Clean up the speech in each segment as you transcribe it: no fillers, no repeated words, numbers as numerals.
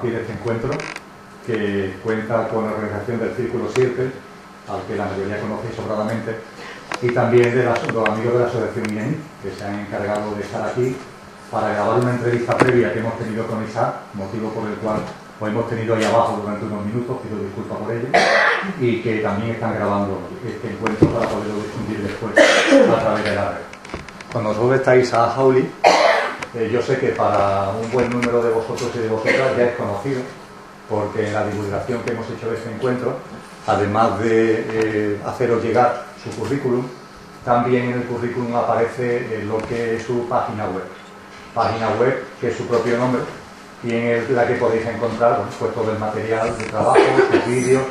compartir este encuentro que cuenta con la organización del Círculo Sirte, al que la mayoría conocéis sobradamente, y también de los amigos de la Asociación IENI, que se han encargado de estar aquí para grabar una entrevista previa que hemos tenido con Isaac, motivo por el cual os hemos tenido ahí abajo durante unos minutos, pido disculpas por ello, y que también están grabando este encuentro para poderlo difundir después a través de la red. Con nosotros está Isaac Hawley. Yo sé que para un buen número de vosotros y de vosotras ya es conocido, porque en la divulgación que hemos hecho de este encuentro, además de haceros llegar su currículum, también en el currículum aparece lo que es su página web que es su propio nombre, y en la que podéis encontrar, bueno, pues todo el material de trabajo, sus vídeos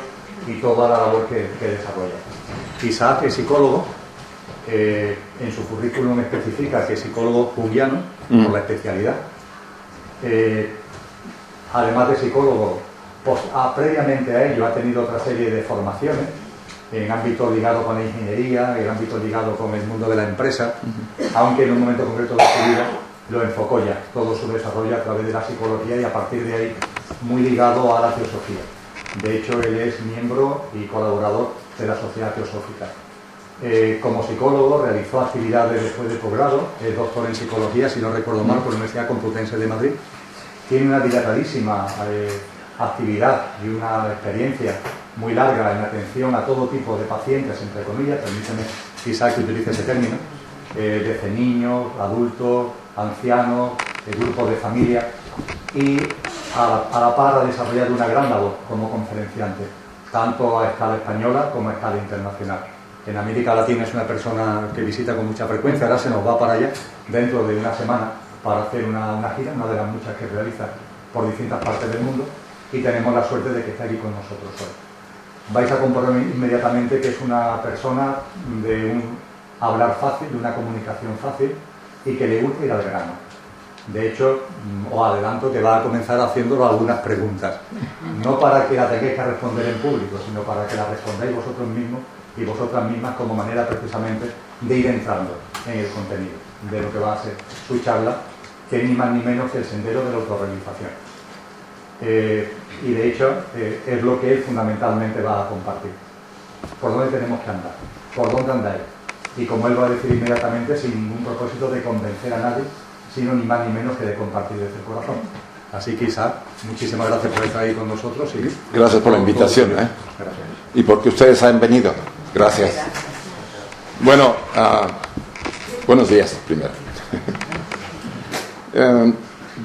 y toda la labor que desarrolla. Isaac es psicólogo. En su currículum especifica que es psicólogo junguiano, por la especialidad. Además de psicólogo, previamente a ello ha tenido otra serie de formaciones en ámbitos ligados con la ingeniería, en ámbitos ligados con el mundo de la empresa, aunque en un momento concreto de su vida lo enfocó ya, todo su desarrollo a través de la psicología y a partir de ahí muy ligado a la teosofía. De hecho, él es miembro y colaborador de la Sociedad Teosófica. Como psicólogo realizó actividades después de posgrado, es doctor en psicología, si no recuerdo mal, por la Universidad Complutense de Madrid. Tiene una dilatadísima actividad y una experiencia muy larga en atención a todo tipo de pacientes, entre comillas, permíteme, Isaac, que utilice ese término, desde niños, adultos, ancianos, grupos de familia, y a la par ha desarrollado una gran labor como conferenciante, tanto a escala española como a escala internacional. En América Latina es una persona que visita con mucha frecuencia, ahora se nos va para allá dentro de una semana para hacer una gira, una de las muchas que realiza por distintas partes del mundo, y tenemos la suerte de que esté aquí con nosotros hoy. Vais a comprobar inmediatamente que es una persona de un hablar fácil, de una comunicación fácil y que le gusta ir al grano. De hecho, os adelanto que va a comenzar haciéndolo algunas preguntas, no para que la tengáis que responder en público, sino para que la respondáis vosotros mismos y vosotras mismas como manera precisamente de ir entrando en el contenido de lo que va a ser su charla, que ni más ni menos que el sendero de la autorrealización. Y de hecho es lo que él fundamentalmente va a compartir. ¿Por dónde tenemos que andar? ¿Por dónde andáis? Y como él va a decir inmediatamente, sin ningún propósito de convencer a nadie, sino ni más ni menos que de compartir desde el corazón. Así que Isaac, muchísimas gracias por estar ahí con nosotros. Y gracias por la invitación. Gracias. Y porque ustedes han venido. Gracias. Bueno, buenos días primero.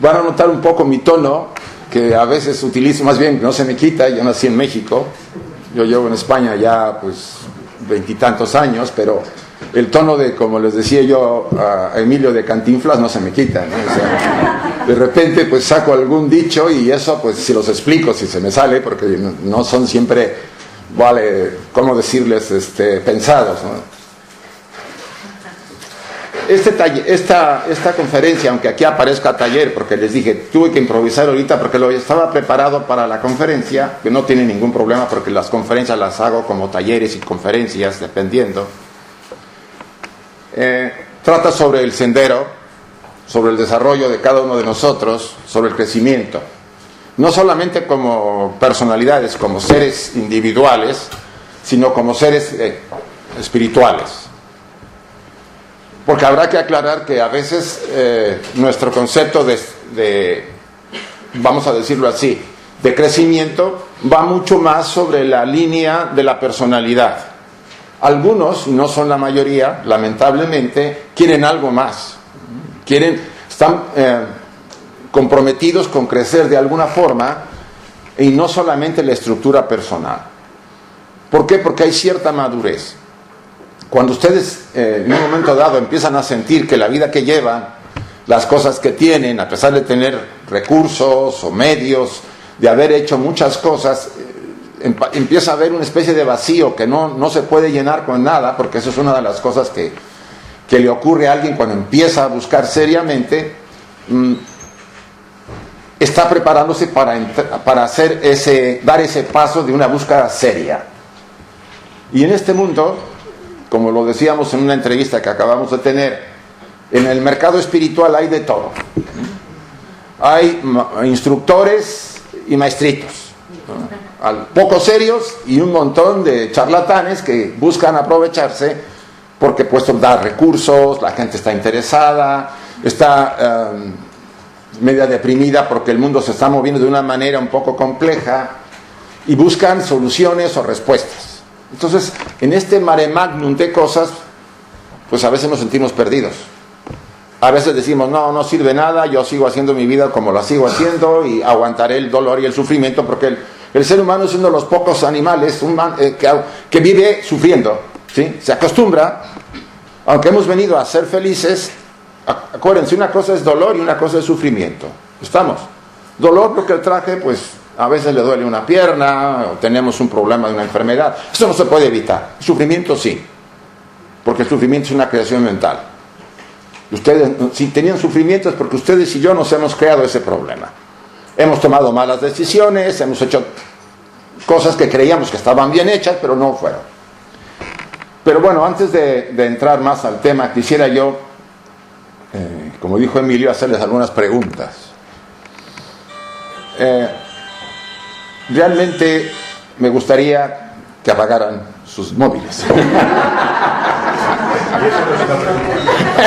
Van a notar un poco mi tono, que a veces utilizo, más bien no se me quita. Yo nací en México, yo llevo en España ya pues 20 y tantos años, pero el tono de, como les decía yo a Emilio, de Cantinflas, no se me quita, ¿no? O sea, de repente pues saco algún dicho y eso pues si los explico, si se me sale, porque no son siempre, vale, ¿cómo decirles? Pensados, ¿no? Esta conferencia, aunque aquí aparezca taller, porque les dije, tuve que improvisar ahorita porque lo estaba preparado para la conferencia, que no tiene ningún problema porque las conferencias las hago como talleres y conferencias, dependiendo. Trata sobre el sendero, sobre el desarrollo de cada uno de nosotros, sobre el crecimiento. No solamente como personalidades, como seres individuales, sino como seres espirituales. Porque habrá que aclarar que a veces nuestro concepto de, vamos a decirlo así, de crecimiento va mucho más sobre la línea de la personalidad. Algunos, no son la mayoría, lamentablemente, quieren algo más. Están comprometidos con crecer de alguna forma y no solamente la estructura personal. ¿Por qué? Porque hay cierta madurez. Cuando ustedes en un momento dado empiezan a sentir que la vida que llevan, las cosas que tienen, a pesar de tener recursos o medios, de haber hecho muchas cosas, empieza a haber una especie de vacío que no se puede llenar con nada, porque eso es una de las cosas que le ocurre a alguien cuando empieza a buscar seriamente. Está preparándose para hacer dar ese paso de una búsqueda seria. Y en este mundo, como lo decíamos en una entrevista que acabamos de tener, en el mercado espiritual hay de todo. Hay instructores y maestritos, ¿no? Poco serios y un montón de charlatanes que buscan aprovecharse porque pues da recursos, la gente está interesada, está media deprimida porque el mundo se está moviendo de una manera un poco compleja y buscan soluciones o respuestas. Entonces, en este mare magnum de cosas, pues a veces nos sentimos perdidos. A veces decimos, no sirve nada, yo sigo haciendo mi vida como la sigo haciendo y aguantaré el dolor y el sufrimiento, porque el ser humano es uno de los pocos animales que vive sufriendo, ¿sí? Se acostumbra, aunque hemos venido a ser felices, acuérdense, una cosa es dolor y una cosa es sufrimiento. ¿Estamos? Dolor porque el traje, pues a veces le duele una pierna, o tenemos un problema de una enfermedad. Eso no se puede evitar. Sufrimiento sí, porque el sufrimiento es una creación mental. Ustedes, si tenían sufrimiento es porque ustedes y yo nos hemos creado ese problema. Hemos tomado malas decisiones, hemos hecho cosas que creíamos que estaban bien hechas, pero no fueron. Pero bueno, antes de entrar más al tema, quisiera yo, como dijo Emilio, hacerles algunas preguntas. Realmente me gustaría que apagaran sus móviles.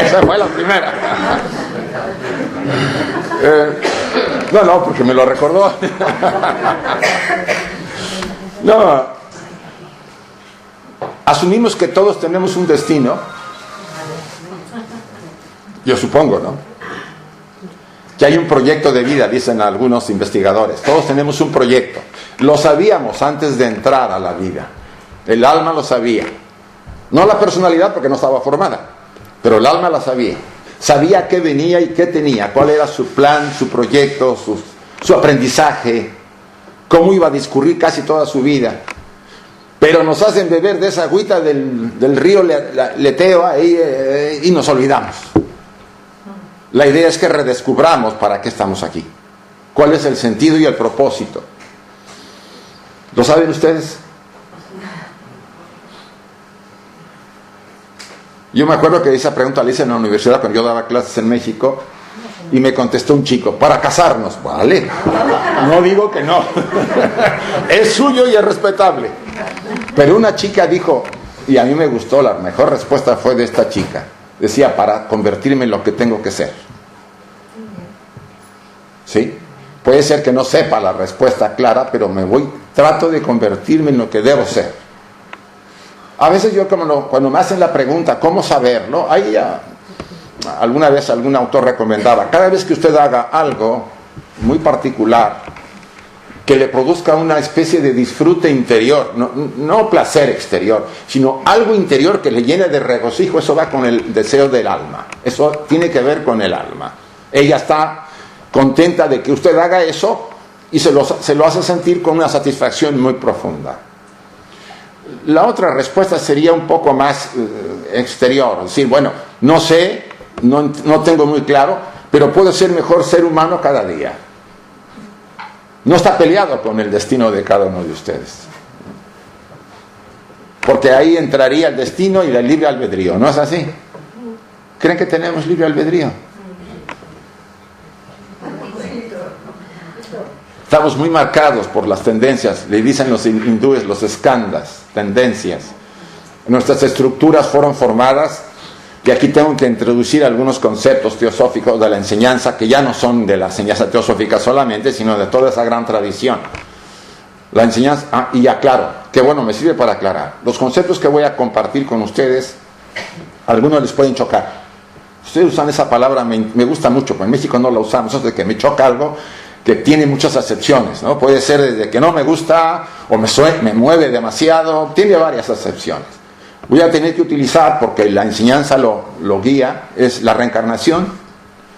Esa fue la primera. No, porque me lo recordó. No. Asumimos que todos tenemos un destino. Yo supongo, ¿no? Que hay un proyecto de vida, dicen algunos investigadores. Todos tenemos un proyecto. Lo sabíamos antes de entrar a la vida. El alma lo sabía. No la personalidad porque no estaba formada, pero el alma la sabía. Sabía qué venía y qué tenía, cuál era su plan, su proyecto, su aprendizaje, cómo iba a discurrir casi toda su vida. Pero nos hacen beber de esa agüita del río Leteo ahí, y nos olvidamos. La idea es que redescubramos para qué estamos aquí, cuál es el sentido y el propósito. ¿Lo saben ustedes? Yo me acuerdo que esa pregunta la hice en la universidad cuando yo daba clases en México y me contestó un chico, para casarnos. Vale, no digo que no, es suyo y es respetable. Pero una chica dijo, y a mí me gustó, la mejor respuesta fue de esta chica, decía, para convertirme en lo que tengo que ser. ¿Sí? Puede ser que no sepa la respuesta clara, pero trato de convertirme en lo que debo ser. A veces yo cuando me hacen la pregunta, ¿cómo saberlo? Ahí alguna vez algún autor recomendaba, cada vez que usted haga algo muy particular, que le produzca una especie de disfrute interior, no placer exterior, sino algo interior que le llene de regocijo, eso va con el deseo del alma, eso tiene que ver con el alma. Ella está contenta de que usted haga eso y se lo hace sentir con una satisfacción muy profunda. La otra respuesta sería un poco más exterior, es decir, bueno, no sé, no tengo muy claro, pero puedo ser mejor ser humano cada día. No está peleado con el destino de cada uno de ustedes, porque ahí entraría el destino y el libre albedrío, ¿no es así? ¿Creen que tenemos libre albedrío? Estamos muy marcados por las tendencias, le dicen los hindúes los skandhas, tendencias. Nuestras estructuras fueron formadas, y aquí tengo que introducir algunos conceptos teosóficos de la enseñanza, que ya no son de la enseñanza teosófica solamente, sino de toda esa gran tradición. La enseñanza, y aclaro, que bueno, me sirve para aclarar. Los conceptos que voy a compartir con ustedes, algunos les pueden chocar. Ustedes usan esa palabra, me gusta mucho, porque en México no la usamos, eso de que me choca algo, que tiene muchas acepciones, ¿no? Puede ser desde que no me gusta, o me mueve demasiado, tiene varias acepciones. Voy a tener que utilizar, porque la enseñanza lo guía, es la reencarnación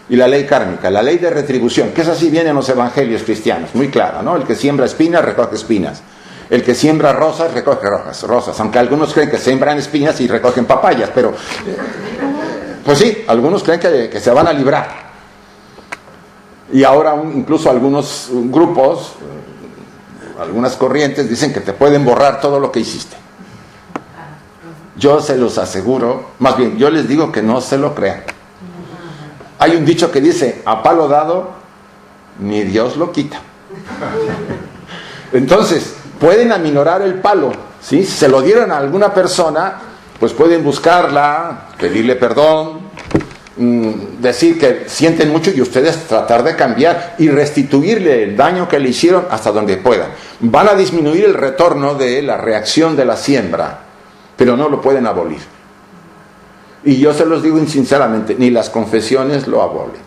y la ley kármica, la ley de retribución, que es así viene en los evangelios cristianos, muy clara, ¿no? El que siembra espinas, recoge espinas. El que siembra rosas, recoge rosas. Aunque algunos creen que siembran espinas y recogen papayas, pero pues sí, algunos creen que se van a librar. Y ahora incluso algunos grupos, algunas corrientes dicen que te pueden borrar todo lo que hiciste. Yo se los aseguro, más bien, yo les digo que no se lo crean. Hay un dicho que dice, a palo dado, ni Dios lo quita. Entonces, pueden aminorar el palo, ¿sí? Si se lo dieron a alguna persona, pues pueden buscarla, pedirle perdón, decir que sienten mucho y ustedes tratar de cambiar y restituirle el daño que le hicieron hasta donde puedan. Van a disminuir el retorno de la reacción de la siembra, pero no lo pueden abolir. Y yo se los digo sinceramente, ni las confesiones lo abolen,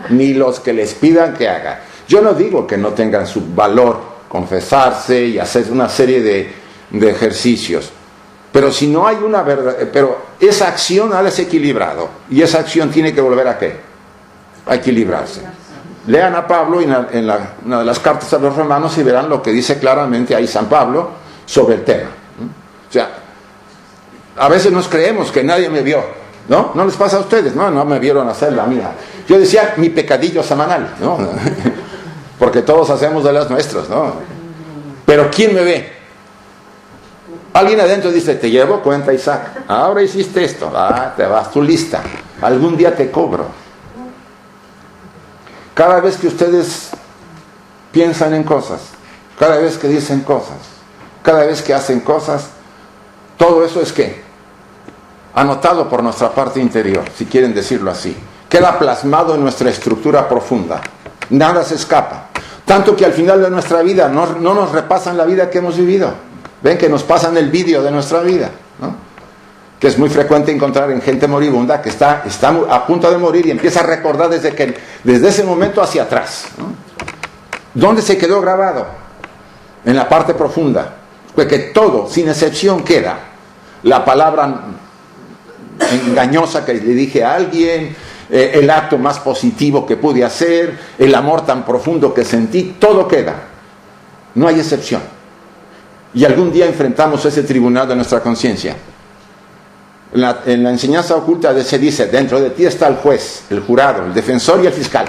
ni los que les pidan que hagan. Yo no digo que no tengan su valor confesarse y hacer una serie de ejercicios, pero si no hay una verdad, pero esa acción ha desequilibrado y esa acción tiene que volver ¿a qué? A equilibrarse. Lean a Pablo en una de las cartas a los romanos y verán lo que dice claramente ahí San Pablo sobre el tema. O sea, a veces nos creemos que nadie me vio, ¿no? ¿No les pasa a ustedes? No me vieron hacer la mía. Yo decía mi pecadillo semanal, ¿no? Porque todos hacemos de las nuestras, ¿no? Pero ¿quién me ve? Alguien adentro dice, te llevo cuenta, Isaac. Ahora hiciste esto. Te vas tu lista. Algún día te cobro. Cada vez que ustedes piensan en cosas, cada vez que dicen cosas, cada vez que hacen cosas, todo eso es ¿qué? Anotado por nuestra parte interior, si quieren decirlo así. Queda plasmado en nuestra estructura profunda. Nada se escapa. Tanto que al final de nuestra vida no nos repasan la vida que hemos vivido. Ven que nos pasan el vídeo de nuestra vida, ¿no? Que es muy frecuente encontrar en gente moribunda que está a punto de morir y empieza a recordar desde ese momento hacia atrás, ¿no? ¿Dónde se quedó grabado? En la parte profunda. Porque todo, sin excepción, queda. La palabra engañosa que le dije a alguien, el acto más positivo que pude hacer, el amor tan profundo que sentí, todo queda. No hay excepción. Y algún día enfrentamos ese tribunal de nuestra conciencia. En la enseñanza oculta se dice, dentro de ti está el juez, el jurado, el defensor y el fiscal.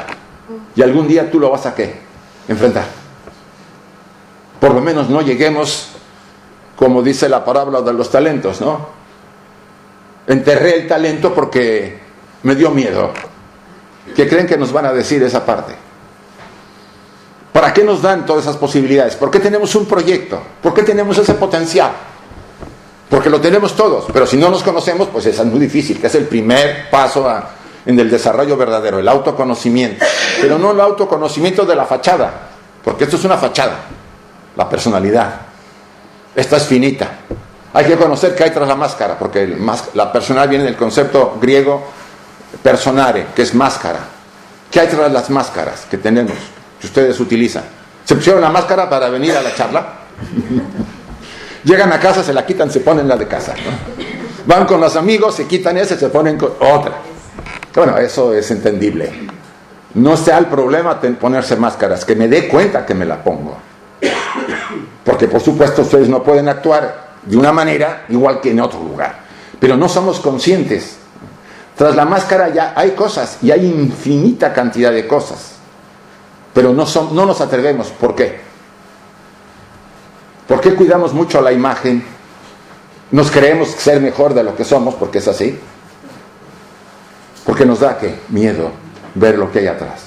Y algún día tú lo vas a ¿qué? Enfrentar. Por lo menos no lleguemos, como dice la parábola de los talentos, ¿no? Enterré el talento porque me dio miedo. ¿Qué creen que nos van a decir esa parte? ¿Para qué nos dan todas esas posibilidades? ¿Por qué tenemos un proyecto? ¿Por qué tenemos ese potencial? Porque lo tenemos todos, pero si no nos conocemos, pues es muy difícil, que es el primer paso en el desarrollo verdadero, el autoconocimiento. Pero no el autoconocimiento de la fachada, porque esto es una fachada, la personalidad. Esta es finita. Hay que conocer qué hay tras la máscara, porque la personal viene del concepto griego personare, que es máscara. ¿Qué hay tras las máscaras que tenemos? Que ustedes utilizan. ¿Se pusieron la máscara para venir a la charla? Llegan a casa, se la quitan, se ponen la de casa, ¿no? Van con los amigos, se quitan esa, se ponen con otra. Bueno, eso es entendible. No sea el problema ponerse máscaras, que me dé cuenta que me la pongo. Porque por supuesto ustedes no pueden actuar de una manera igual que en otro lugar. Pero no somos conscientes. Tras la máscara ya hay cosas, y hay infinita cantidad de cosas. Pero no nos atrevemos. ¿Por qué? ¿Por qué cuidamos mucho la imagen? Nos creemos ser mejor de lo que somos, porque es así. Porque nos da ¿qué? Miedo ver lo que hay atrás.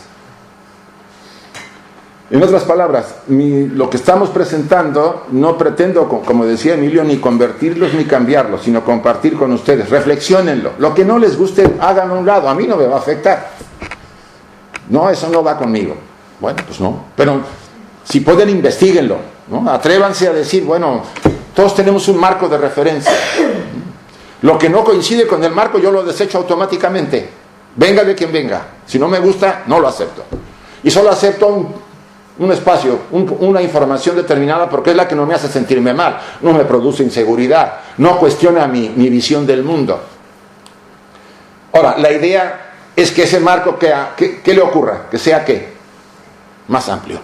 En otras palabras, lo que estamos presentando no pretendo, como decía Emilio, ni convertirlos ni cambiarlos, sino compartir con ustedes. Reflexiónenlo. Lo que no les guste, háganlo a un lado. A mí no me va a afectar. No, eso no va conmigo. Bueno, pues no. Pero si pueden, investíguenlo, ¿no? Atrévanse a decir, bueno, todos tenemos un marco de referencia. Lo que no coincide con el marco yo lo desecho automáticamente. Venga de quien venga. Si no me gusta, no lo acepto. Y solo acepto un espacio, una información determinada, porque es la que no me hace sentirme mal, no me produce inseguridad, no cuestiona mi visión del mundo. Ahora, la idea es que ese marco, ¿qué le ocurra? Que sea ¿qué? Más amplio.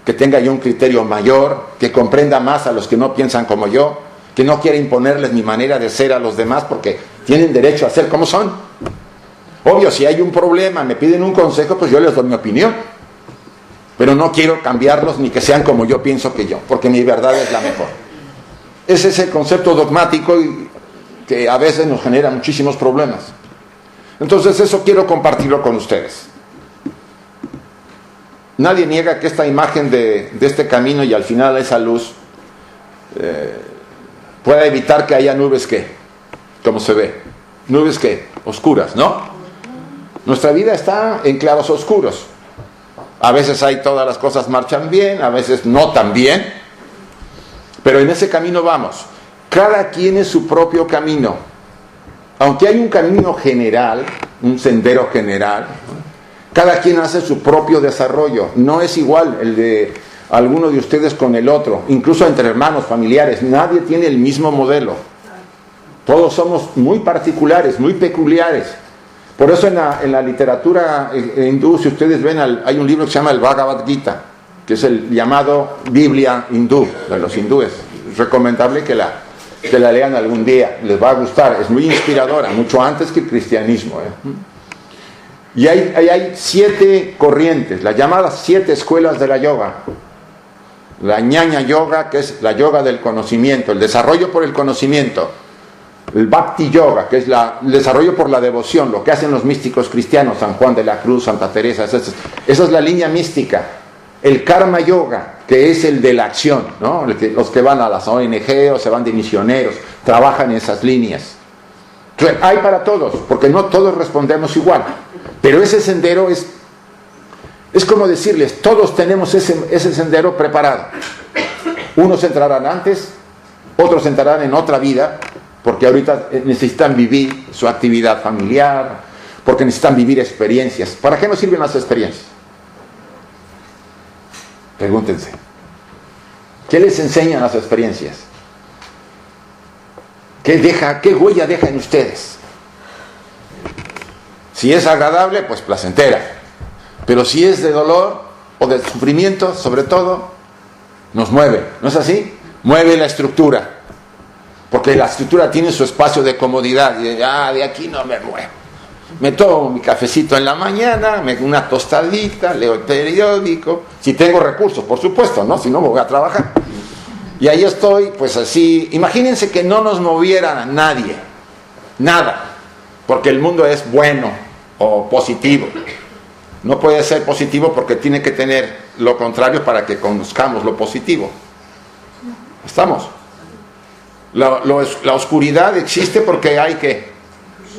Que tenga yo un criterio mayor, que comprenda más a los que no piensan como yo, que no quiera imponerles mi manera de ser a los demás, porque tienen derecho a ser como son. Obvio, si hay un problema, me piden un consejo, pues yo les doy mi opinión. Pero no quiero cambiarlos ni que sean como yo pienso que yo, porque mi verdad es la mejor. Ese es el concepto dogmático que a veces nos genera muchísimos problemas. Entonces eso quiero compartirlo con ustedes. nadie niega que esta imagen de este camino y al final esa luz pueda evitar que haya nubes que, como se ve, nubes que, oscuras, ¿no? Nuestra vida está en claros oscuros. A veces hay todas las cosas marchan bien, a veces no tan bien, pero en ese camino vamos. Cada quien es su propio camino. Aunque hay un camino general, un sendero general, cada quien hace su propio desarrollo. No es igual el de alguno de ustedes con el otro, incluso entre hermanos, familiares. Nadie tiene el mismo modelo. Todos somos muy particulares, muy peculiares. Por eso en la literatura hindú, si ustedes ven, hay un libro que se llama el Bhagavad Gita, que es el llamado Biblia hindú, de los hindúes. Es recomendable que la lean algún día, les va a gustar, es muy inspiradora, mucho antes que el cristianismo. Y hay 7 corrientes, las llamadas 7 escuelas de la yoga. La Jnana Yoga, que es la yoga del conocimiento, el desarrollo por el conocimiento. El Bhakti Yoga, que es el desarrollo por la devoción, lo que hacen los místicos cristianos, San Juan de la Cruz, Santa Teresa, esa es la línea mística. El Karma Yoga, que es el de la acción, ¿no? Los que van a las ONG o se van de misioneros, trabajan en esas líneas. Entonces, hay para todos, porque no todos respondemos igual, pero ese sendero es como decirles, todos tenemos ese sendero preparado. Unos entrarán antes, otros entrarán en otra vida, porque ahorita necesitan vivir su actividad familiar, porque necesitan vivir experiencias. ¿Para qué nos sirven las experiencias? Pregúntense. ¿Qué les enseñan las experiencias? ¿Qué huella deja en ustedes? Si es agradable, pues placentera. Pero si es de dolor o de sufrimiento, sobre todo, nos mueve. ¿No es así? Mueve la estructura. Porque la estructura tiene su espacio de comodidad. Y de aquí no me muevo. Me tomo mi cafecito en la mañana, una tostadita, leo el periódico. Si tengo recursos, por supuesto, ¿no? Si no, me voy a trabajar. Y ahí estoy, pues así. Imagínense que no nos moviera nadie. Nada. Porque el mundo es bueno o positivo. No puede ser positivo porque tiene que tener lo contrario para que conozcamos lo positivo. ¿Estamos? La oscuridad existe porque hay ¿qué?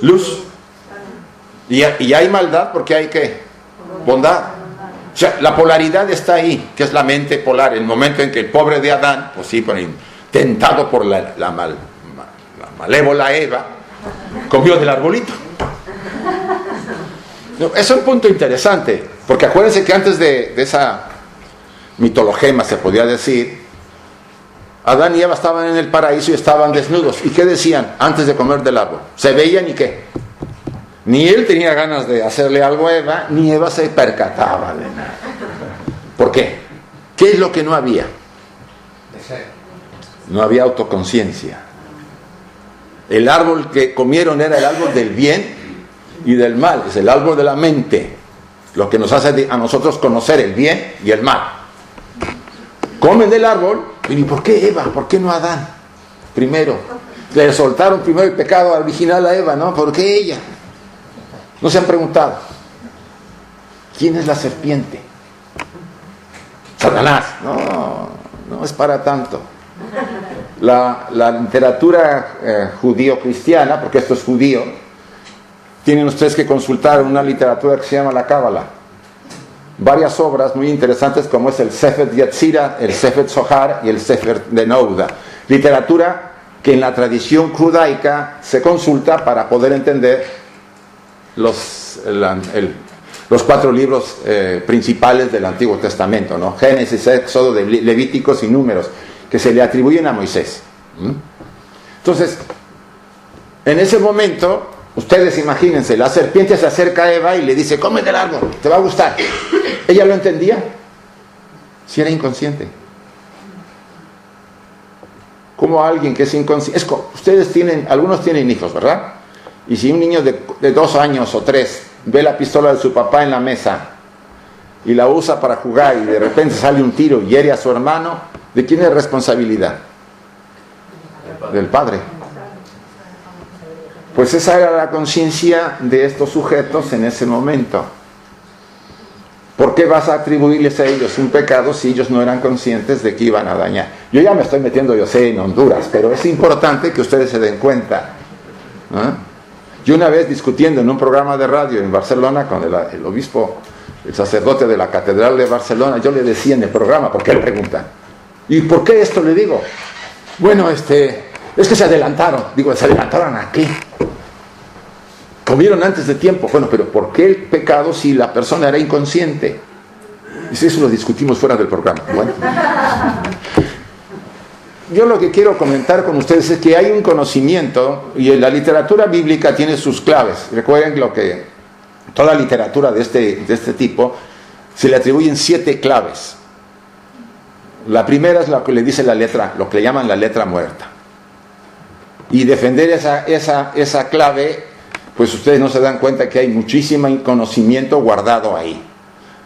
Luz. Y hay maldad porque hay ¿qué? Bondad. O sea, la polaridad está ahí, que es la mente polar. El momento en que el pobre de Adán, pues sí, tentado por la malévola Eva, comió del arbolito. Es un punto interesante, porque acuérdense que antes de esa mitologema, se podía decir, Adán y Eva estaban en el paraíso y estaban desnudos. ¿Y qué decían antes de comer del árbol? Se veían y ¿qué? Ni él tenía ganas de hacerle algo a Eva, ni Eva se percataba de nada. ¿Por qué? ¿Qué es lo que no había? No había autoconciencia. El árbol que comieron era el árbol del bien y del mal, es el árbol de la mente, lo que nos hace a nosotros conocer el bien y el mal. Comen del árbol, ¿y por qué Eva? ¿Por qué no Adán? Primero, le soltaron primero el pecado original a Eva, ¿no? ¿Por qué ella? ¿No se han preguntado? ¿Quién es la serpiente? Satanás. No es para tanto. La literatura judío-cristiana, porque esto es judío, tienen ustedes que consultar una literatura que se llama la Cábala. Varias obras muy interesantes como es el Sefer Yetzirah, el Sefer Zohar y el Sefer de Nouda. Literatura que en la tradición judaica se consulta para poder entender los 4 libros principales del Antiguo Testamento, ¿no? Génesis, Éxodo, Levíticos y Números, que se le atribuyen a Moisés. Entonces, en ese momento, ustedes imagínense, la serpiente se acerca a Eva y le dice, come del árbol, te va a gustar. ¿Ella lo entendía? Si era inconsciente. Como alguien que es inconsciente. Algunos tienen hijos, ¿verdad? Y si un niño de 2 años o 3 ve la pistola de su papá en la mesa y la usa para jugar y de repente sale un tiro y hiere a su hermano, ¿de quién es responsabilidad? Del padre. Pues esa era la conciencia de estos sujetos en ese momento. ¿Por qué vas a atribuirles a ellos un pecado si ellos no eran conscientes de que iban a dañar? Yo ya me estoy metiendo, yo sé, en Honduras, pero es importante que ustedes se den cuenta. Yo una vez discutiendo en un programa de radio en Barcelona con el obispo, el sacerdote de la Catedral de Barcelona, yo le decía en el programa, porque él pregunta, ¿y por qué esto le digo? Bueno, es que se adelantaron. Digo, ¿se adelantaron a qué? Comieron antes de tiempo. Bueno, pero ¿por qué el pecado si la persona era inconsciente? Y si eso lo discutimos fuera del programa. Bueno. Yo lo que quiero comentar con ustedes es que hay un conocimiento, y la literatura bíblica tiene sus claves. Recuerden lo que toda literatura de este tipo se le atribuyen 7 claves. La primera es lo que le dice la letra, lo que le llaman la letra muerta. Y defender esa clave, pues ustedes no se dan cuenta que hay muchísimo conocimiento guardado ahí.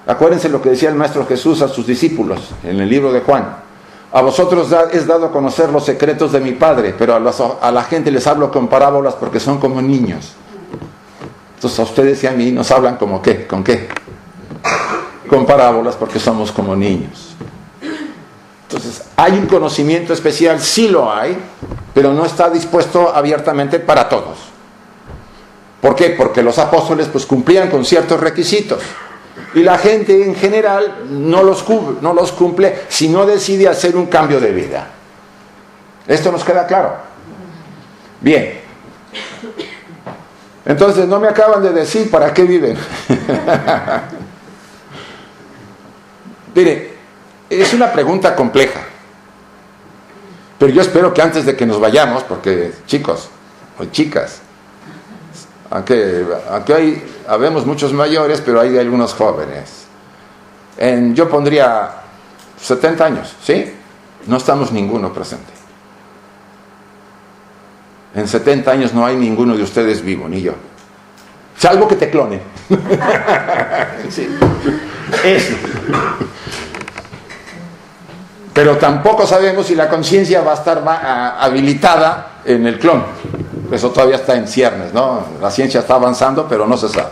Acuérdense lo que decía el Maestro Jesús a sus discípulos en el libro de Juan. A vosotros es dado a conocer los secretos de mi Padre, pero a la gente les hablo con parábolas porque son como niños. Entonces a ustedes y a mí nos hablan como ¿qué? ¿Con qué? Con parábolas porque somos como niños. Entonces, ¿hay un conocimiento especial? Sí lo hay, pero no está dispuesto abiertamente para todos. ¿Por qué? Porque los apóstoles pues cumplían con ciertos requisitos. Y la gente en general no los cumple si no decide hacer un cambio de vida. ¿Esto nos queda claro? Bien. Entonces, no me acaban de decir para qué viven. Mire, es una pregunta compleja, pero yo espero que antes de que nos vayamos, porque chicos o chicas, aunque habemos muchos mayores, pero hay algunos jóvenes, yo pondría 70 años, ¿sí? No estamos ninguno presente. En 70 años no hay ninguno de ustedes vivo, ni yo, salvo que te clonen. Sí. Eso. Pero tampoco sabemos si la conciencia va a estar habilitada en el clon. Eso todavía está en ciernes, ¿no? La ciencia está avanzando, pero no se sabe.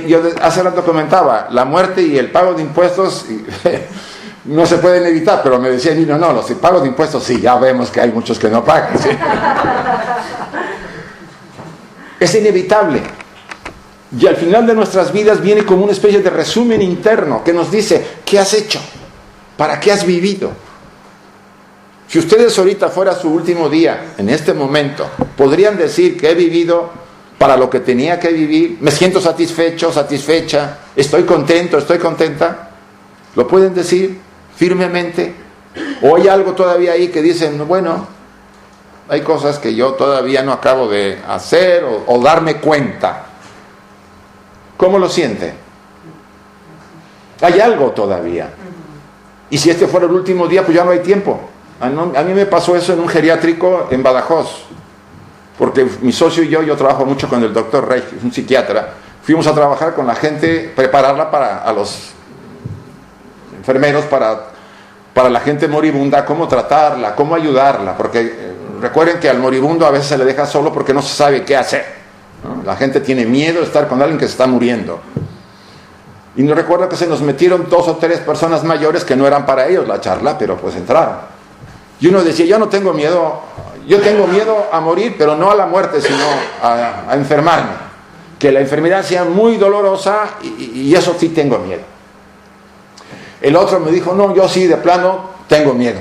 Yo hace rato comentaba, la muerte y el pago de impuestos no se pueden evitar, pero me decía Nino, no, los pagos de impuestos sí, ya vemos que hay muchos que no pagan. ¿Sí? Es inevitable. Y al final de nuestras vidas viene como una especie de resumen interno que nos dice, ¿qué has hecho? ¿Para qué has vivido? Si ustedes ahorita fuera su último día, en este momento, podrían decir que he vivido para lo que tenía que vivir, me siento satisfecho, satisfecha, estoy contento, estoy contenta. ¿Lo pueden decir firmemente? ¿O hay algo todavía ahí que dicen, bueno, hay cosas que yo todavía no acabo de hacer o darme cuenta? ¿Cómo lo siente? Hay algo todavía. Y si este fuera el último día, pues ya no hay tiempo. A mí me pasó eso en un geriátrico en Badajoz. Porque mi socio y yo trabajo mucho con el doctor Rey, un psiquiatra. Fuimos a trabajar con la gente, prepararla a los enfermeros, para la gente moribunda, cómo tratarla, cómo ayudarla. Porque recuerden que al moribundo a veces se le deja solo porque no se sabe qué hacer. ¿No? La gente tiene miedo de estar con alguien que se está muriendo. Y no recuerdo que se nos metieron 2 o 3 personas mayores que no eran para ellos la charla, pero pues entraron. Y uno decía, yo no tengo miedo, yo tengo miedo a morir, pero no a la muerte, sino a enfermarme. Que la enfermedad sea muy dolorosa y eso sí tengo miedo. El otro me dijo, no, yo sí de plano tengo miedo.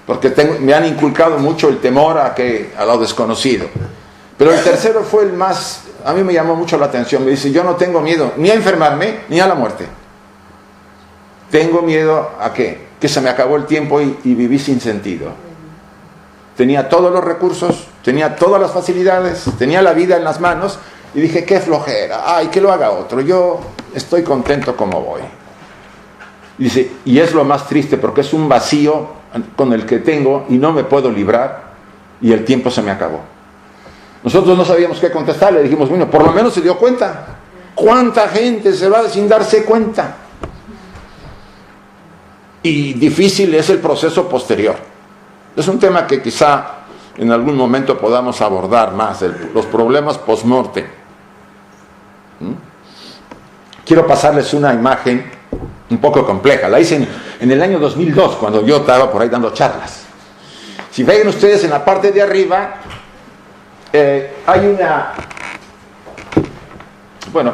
Porque me han inculcado mucho el temor a lo desconocido. Pero el tercero fue el más, a mí me llamó mucho la atención. Me dice, yo no tengo miedo ni a enfermarme ni a la muerte. Tengo miedo a ¿qué? Que se me acabó el tiempo y viví sin sentido. Tenía todos los recursos, tenía todas las facilidades, tenía la vida en las manos y dije, qué flojera, ay, que lo haga otro, yo estoy contento como voy. Y dice, y es lo más triste porque es un vacío con el que tengo y no me puedo librar y el tiempo se me acabó. Nosotros no sabíamos qué contestar, le dijimos, bueno, por lo menos se dio cuenta. ¿Cuánta gente se va sin darse cuenta? Y difícil es el proceso posterior. Es un tema que quizá en algún momento podamos abordar más, los problemas post-mortem. quiero pasarles una imagen un poco compleja. La hice en el año 2002, cuando yo estaba por ahí dando charlas. Si ven ustedes en la parte de arriba, hay una... Bueno,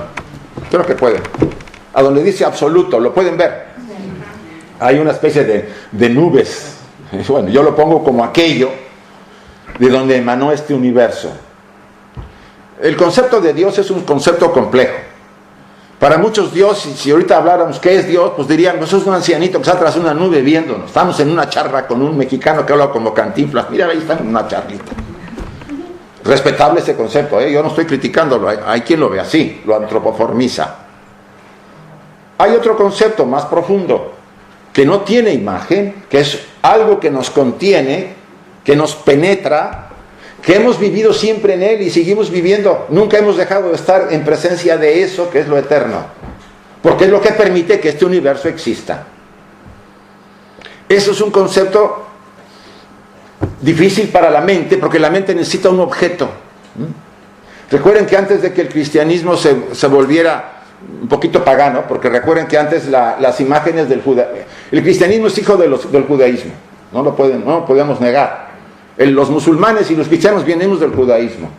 creo que pueden. A donde dice absoluto, ¿lo pueden ver? Hay una especie de nubes. Bueno, yo lo pongo como aquello de donde emanó este universo. El concepto de Dios es un concepto complejo. Para muchos Dios, si ahorita habláramos qué es Dios, pues dirían, pues es un ancianito que está tras una nube viéndonos. Estamos en una charla con un mexicano que habla como Cantinflas. Mira, ahí están en una charlita. Respetable ese concepto, yo no estoy criticándolo, hay quien lo ve así, lo antropoformiza. Hay otro concepto más profundo, que no tiene imagen, que es algo que nos contiene, que nos penetra, que hemos vivido siempre en él y seguimos viviendo. Nunca hemos dejado de estar en presencia de eso que es lo eterno, porque es lo que permite que este universo exista. Eso es un concepto difícil para la mente, porque la mente necesita un objeto. Recuerden que antes de que el cristianismo se volviera un poquito pagano, porque recuerden que antes las imágenes del judaísmo, el cristianismo es hijo del judaísmo, no lo podemos negar. Los musulmanes y los cristianos venimos del judaísmo,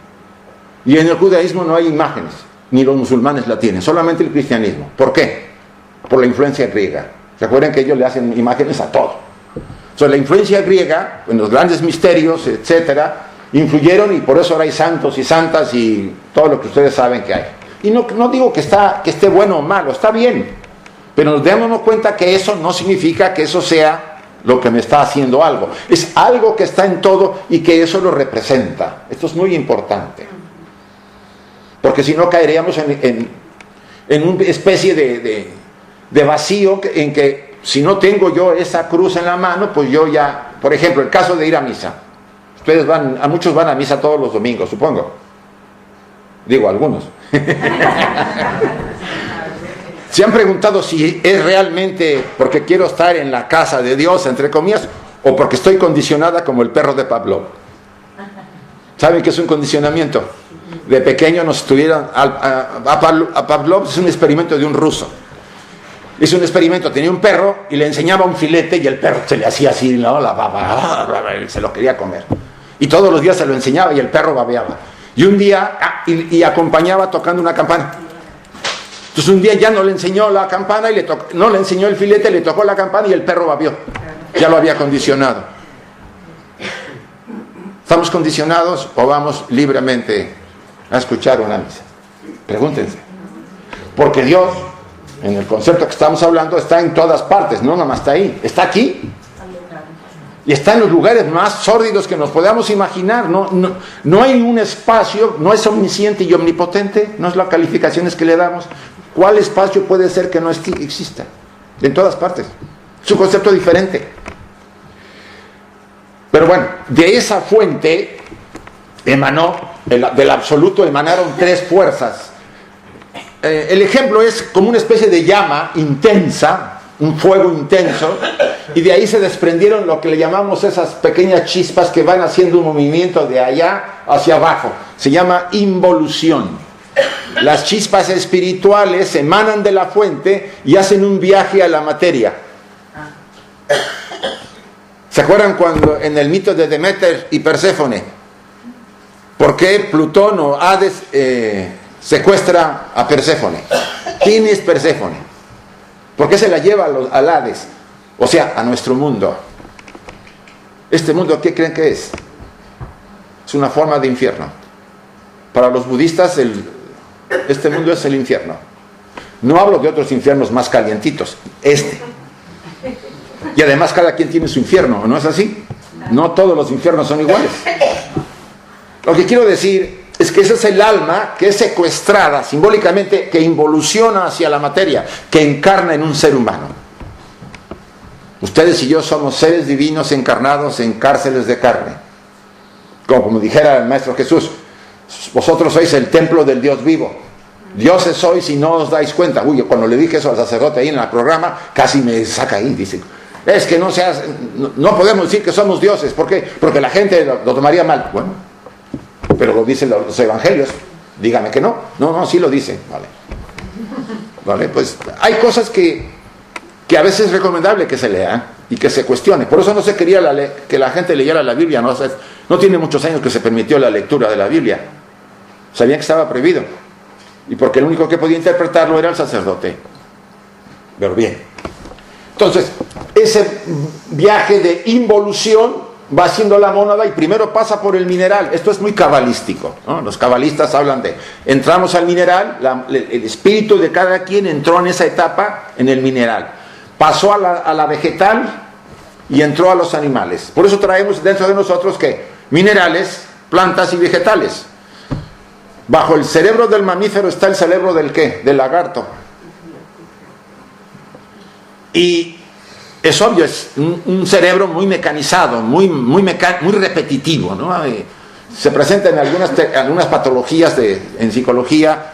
y en el judaísmo no hay imágenes, ni los musulmanes la tienen, solamente el cristianismo. ¿Por qué? Por la influencia griega. Recuerden que ellos le hacen imágenes a todo. Entonces, la influencia griega, en los grandes misterios, etcétera, influyeron, y por eso ahora hay santos y santas y todo lo que ustedes saben que hay. Y no digo que esté bueno o malo, está bien, pero nos demos cuenta que eso no significa que eso sea lo que me está haciendo algo. Es algo que está en todo y que eso lo representa. Esto es muy importante, porque si no caeríamos en una especie de vacío en que si no tengo yo esa cruz en la mano, pues yo ya, por ejemplo, el caso de ir a misa. Ustedes muchos van a misa todos los domingos, supongo. Digo, algunos. ¿Se han preguntado si es realmente porque quiero estar en la casa de Dios, entre comillas, o porque estoy condicionada como el perro de Pavlov? ¿Saben qué es un condicionamiento? De pequeño nos estuvieron... A Pavlov es un experimento de un ruso. Es un experimento, tenía un perro y le enseñaba un filete y el perro se le hacía así, ¿no? La baba, se lo quería comer. Y todos los días se lo enseñaba y el perro babeaba. Y un día, y acompañaba tocando una campana. Entonces un día ya no le enseñó la campana, no le enseñó el filete, le tocó la campana y el perro babeó. Ya lo había condicionado. ¿Estamos condicionados o vamos libremente a escuchar una misa? Pregúntense. Porque Dios, en el concepto que estamos hablando, está en todas partes, no nada más está ahí, está aquí. Y está en los lugares más sórdidos que nos podamos imaginar. No hay un espacio, no es omnisciente y omnipotente, no es las calificaciones que le damos. ¿Cuál espacio puede ser que no exista? En todas partes. Es un concepto diferente. Pero bueno, de esa fuente del absoluto emanaron tres fuerzas. El ejemplo es como una especie de llama intensa, un fuego intenso, y de ahí se desprendieron lo que le llamamos esas pequeñas chispas que van haciendo un movimiento de allá hacia abajo. Se llama involución. Las chispas espirituales emanan de la fuente y hacen un viaje a la materia. ¿Se acuerdan cuando en el mito de Deméter y Perséfone? ¿Por qué Plutón o Hades secuestra a Perséfone? ¿Quién es Perséfone? ¿Por qué se la lleva al Hades? O sea, a nuestro mundo. ¿Este mundo qué creen que es? Es una forma de infierno. Para los budistas este mundo es el infierno. No hablo de otros infiernos más calientitos. Y además cada quien tiene su infierno, ¿no es así? No todos los infiernos son iguales. Lo que quiero decir es que ese es el alma que es secuestrada simbólicamente, que involuciona hacia la materia, que encarna en un ser humano. Ustedes y yo somos seres divinos encarnados en cárceles de carne. Como dijera el Maestro Jesús, vosotros sois el templo del Dios vivo. Dioses sois si no os dais cuenta. Uy, cuando le dije eso al sacerdote ahí en el programa, casi me saca ahí, dice. Es que no podemos decir que somos dioses. ¿Por qué? Porque la gente lo tomaría mal. Bueno, pero lo dicen los evangelios. Dígame que no. No, sí lo dicen. Vale. ¿vale? Pues hay cosas que a veces es recomendable que se lean y que se cuestione. Por eso no se quería que la gente leyera la Biblia, ¿no? O sea, no tiene muchos años que se permitió la lectura de la Biblia. Sabían que estaba prohibido. Y porque el único que podía interpretarlo era el sacerdote. Pero bien. Entonces, ese viaje de involución va haciendo la mónada y primero pasa por el mineral. Esto es muy cabalístico, ¿no? Los cabalistas hablan de, entramos al mineral, el espíritu de cada quien entró en esa etapa en el mineral. Pasó a la vegetal y entró a los animales. Por eso traemos dentro de nosotros ¿qué? Minerales, plantas y vegetales. Bajo el cerebro del mamífero está el cerebro del ¿qué? Del lagarto. Y es obvio, es un cerebro muy mecanizado, muy repetitivo, ¿no? Se presenta en algunas patologías en psicología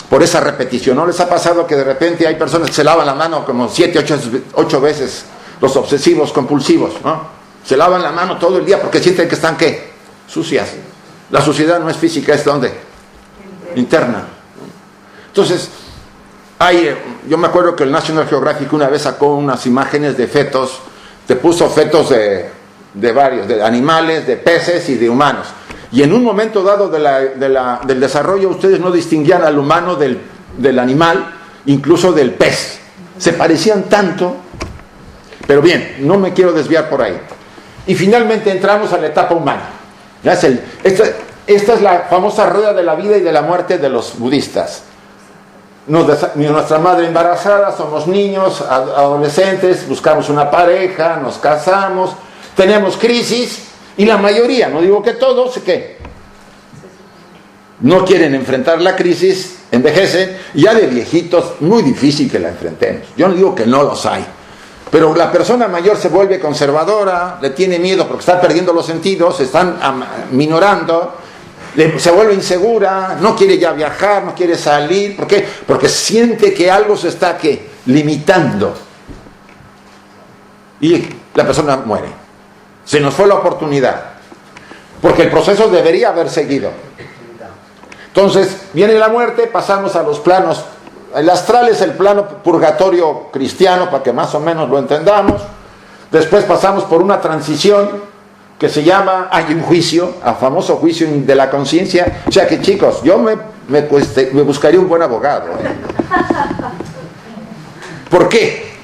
por esa repetición. ¿No les ha pasado que de repente hay personas que se lavan la mano como 7, 8 veces, los obsesivos compulsivos, ¿no? Se lavan la mano todo el día porque sienten que están ¿qué? Sucias. La suciedad no es física, es ¿dónde? Interna. Entonces, yo me acuerdo que el National Geographic una vez sacó unas imágenes de fetos, te puso fetos de varios, de animales, de peces y de humanos. Y en un momento dado del desarrollo ustedes no distinguían al humano del animal, incluso del pez. Se parecían tanto. Pero bien, no me quiero desviar por ahí. Y finalmente entramos a la etapa humana. Esta es la famosa rueda de la vida y de la muerte de los budistas. Nuestra madre embarazada, somos niños, adolescentes, buscamos una pareja, nos casamos, tenemos crisis y la mayoría, no digo que todos, ¿qué? No quieren enfrentar la crisis, envejecen, y ya de viejitos, muy difícil que la enfrentemos. Yo no digo que no los hay, pero la persona mayor se vuelve conservadora, le tiene miedo porque está perdiendo los sentidos, se están minorando, se vuelve insegura, no quiere ya viajar, no quiere salir. ¿Por qué? Porque siente que algo se está ¿qué? Limitando. Y la persona muere. Se nos fue la oportunidad. Porque el proceso debería haber seguido. Entonces, viene la muerte, pasamos a los planos. El astral es el plano purgatorio cristiano, para que más o menos lo entendamos. Después pasamos por una transición que se llama, hay un juicio, el famoso juicio de la conciencia. O sea que chicos, yo me buscaría un buen abogado, ¿eh? ¿Por qué?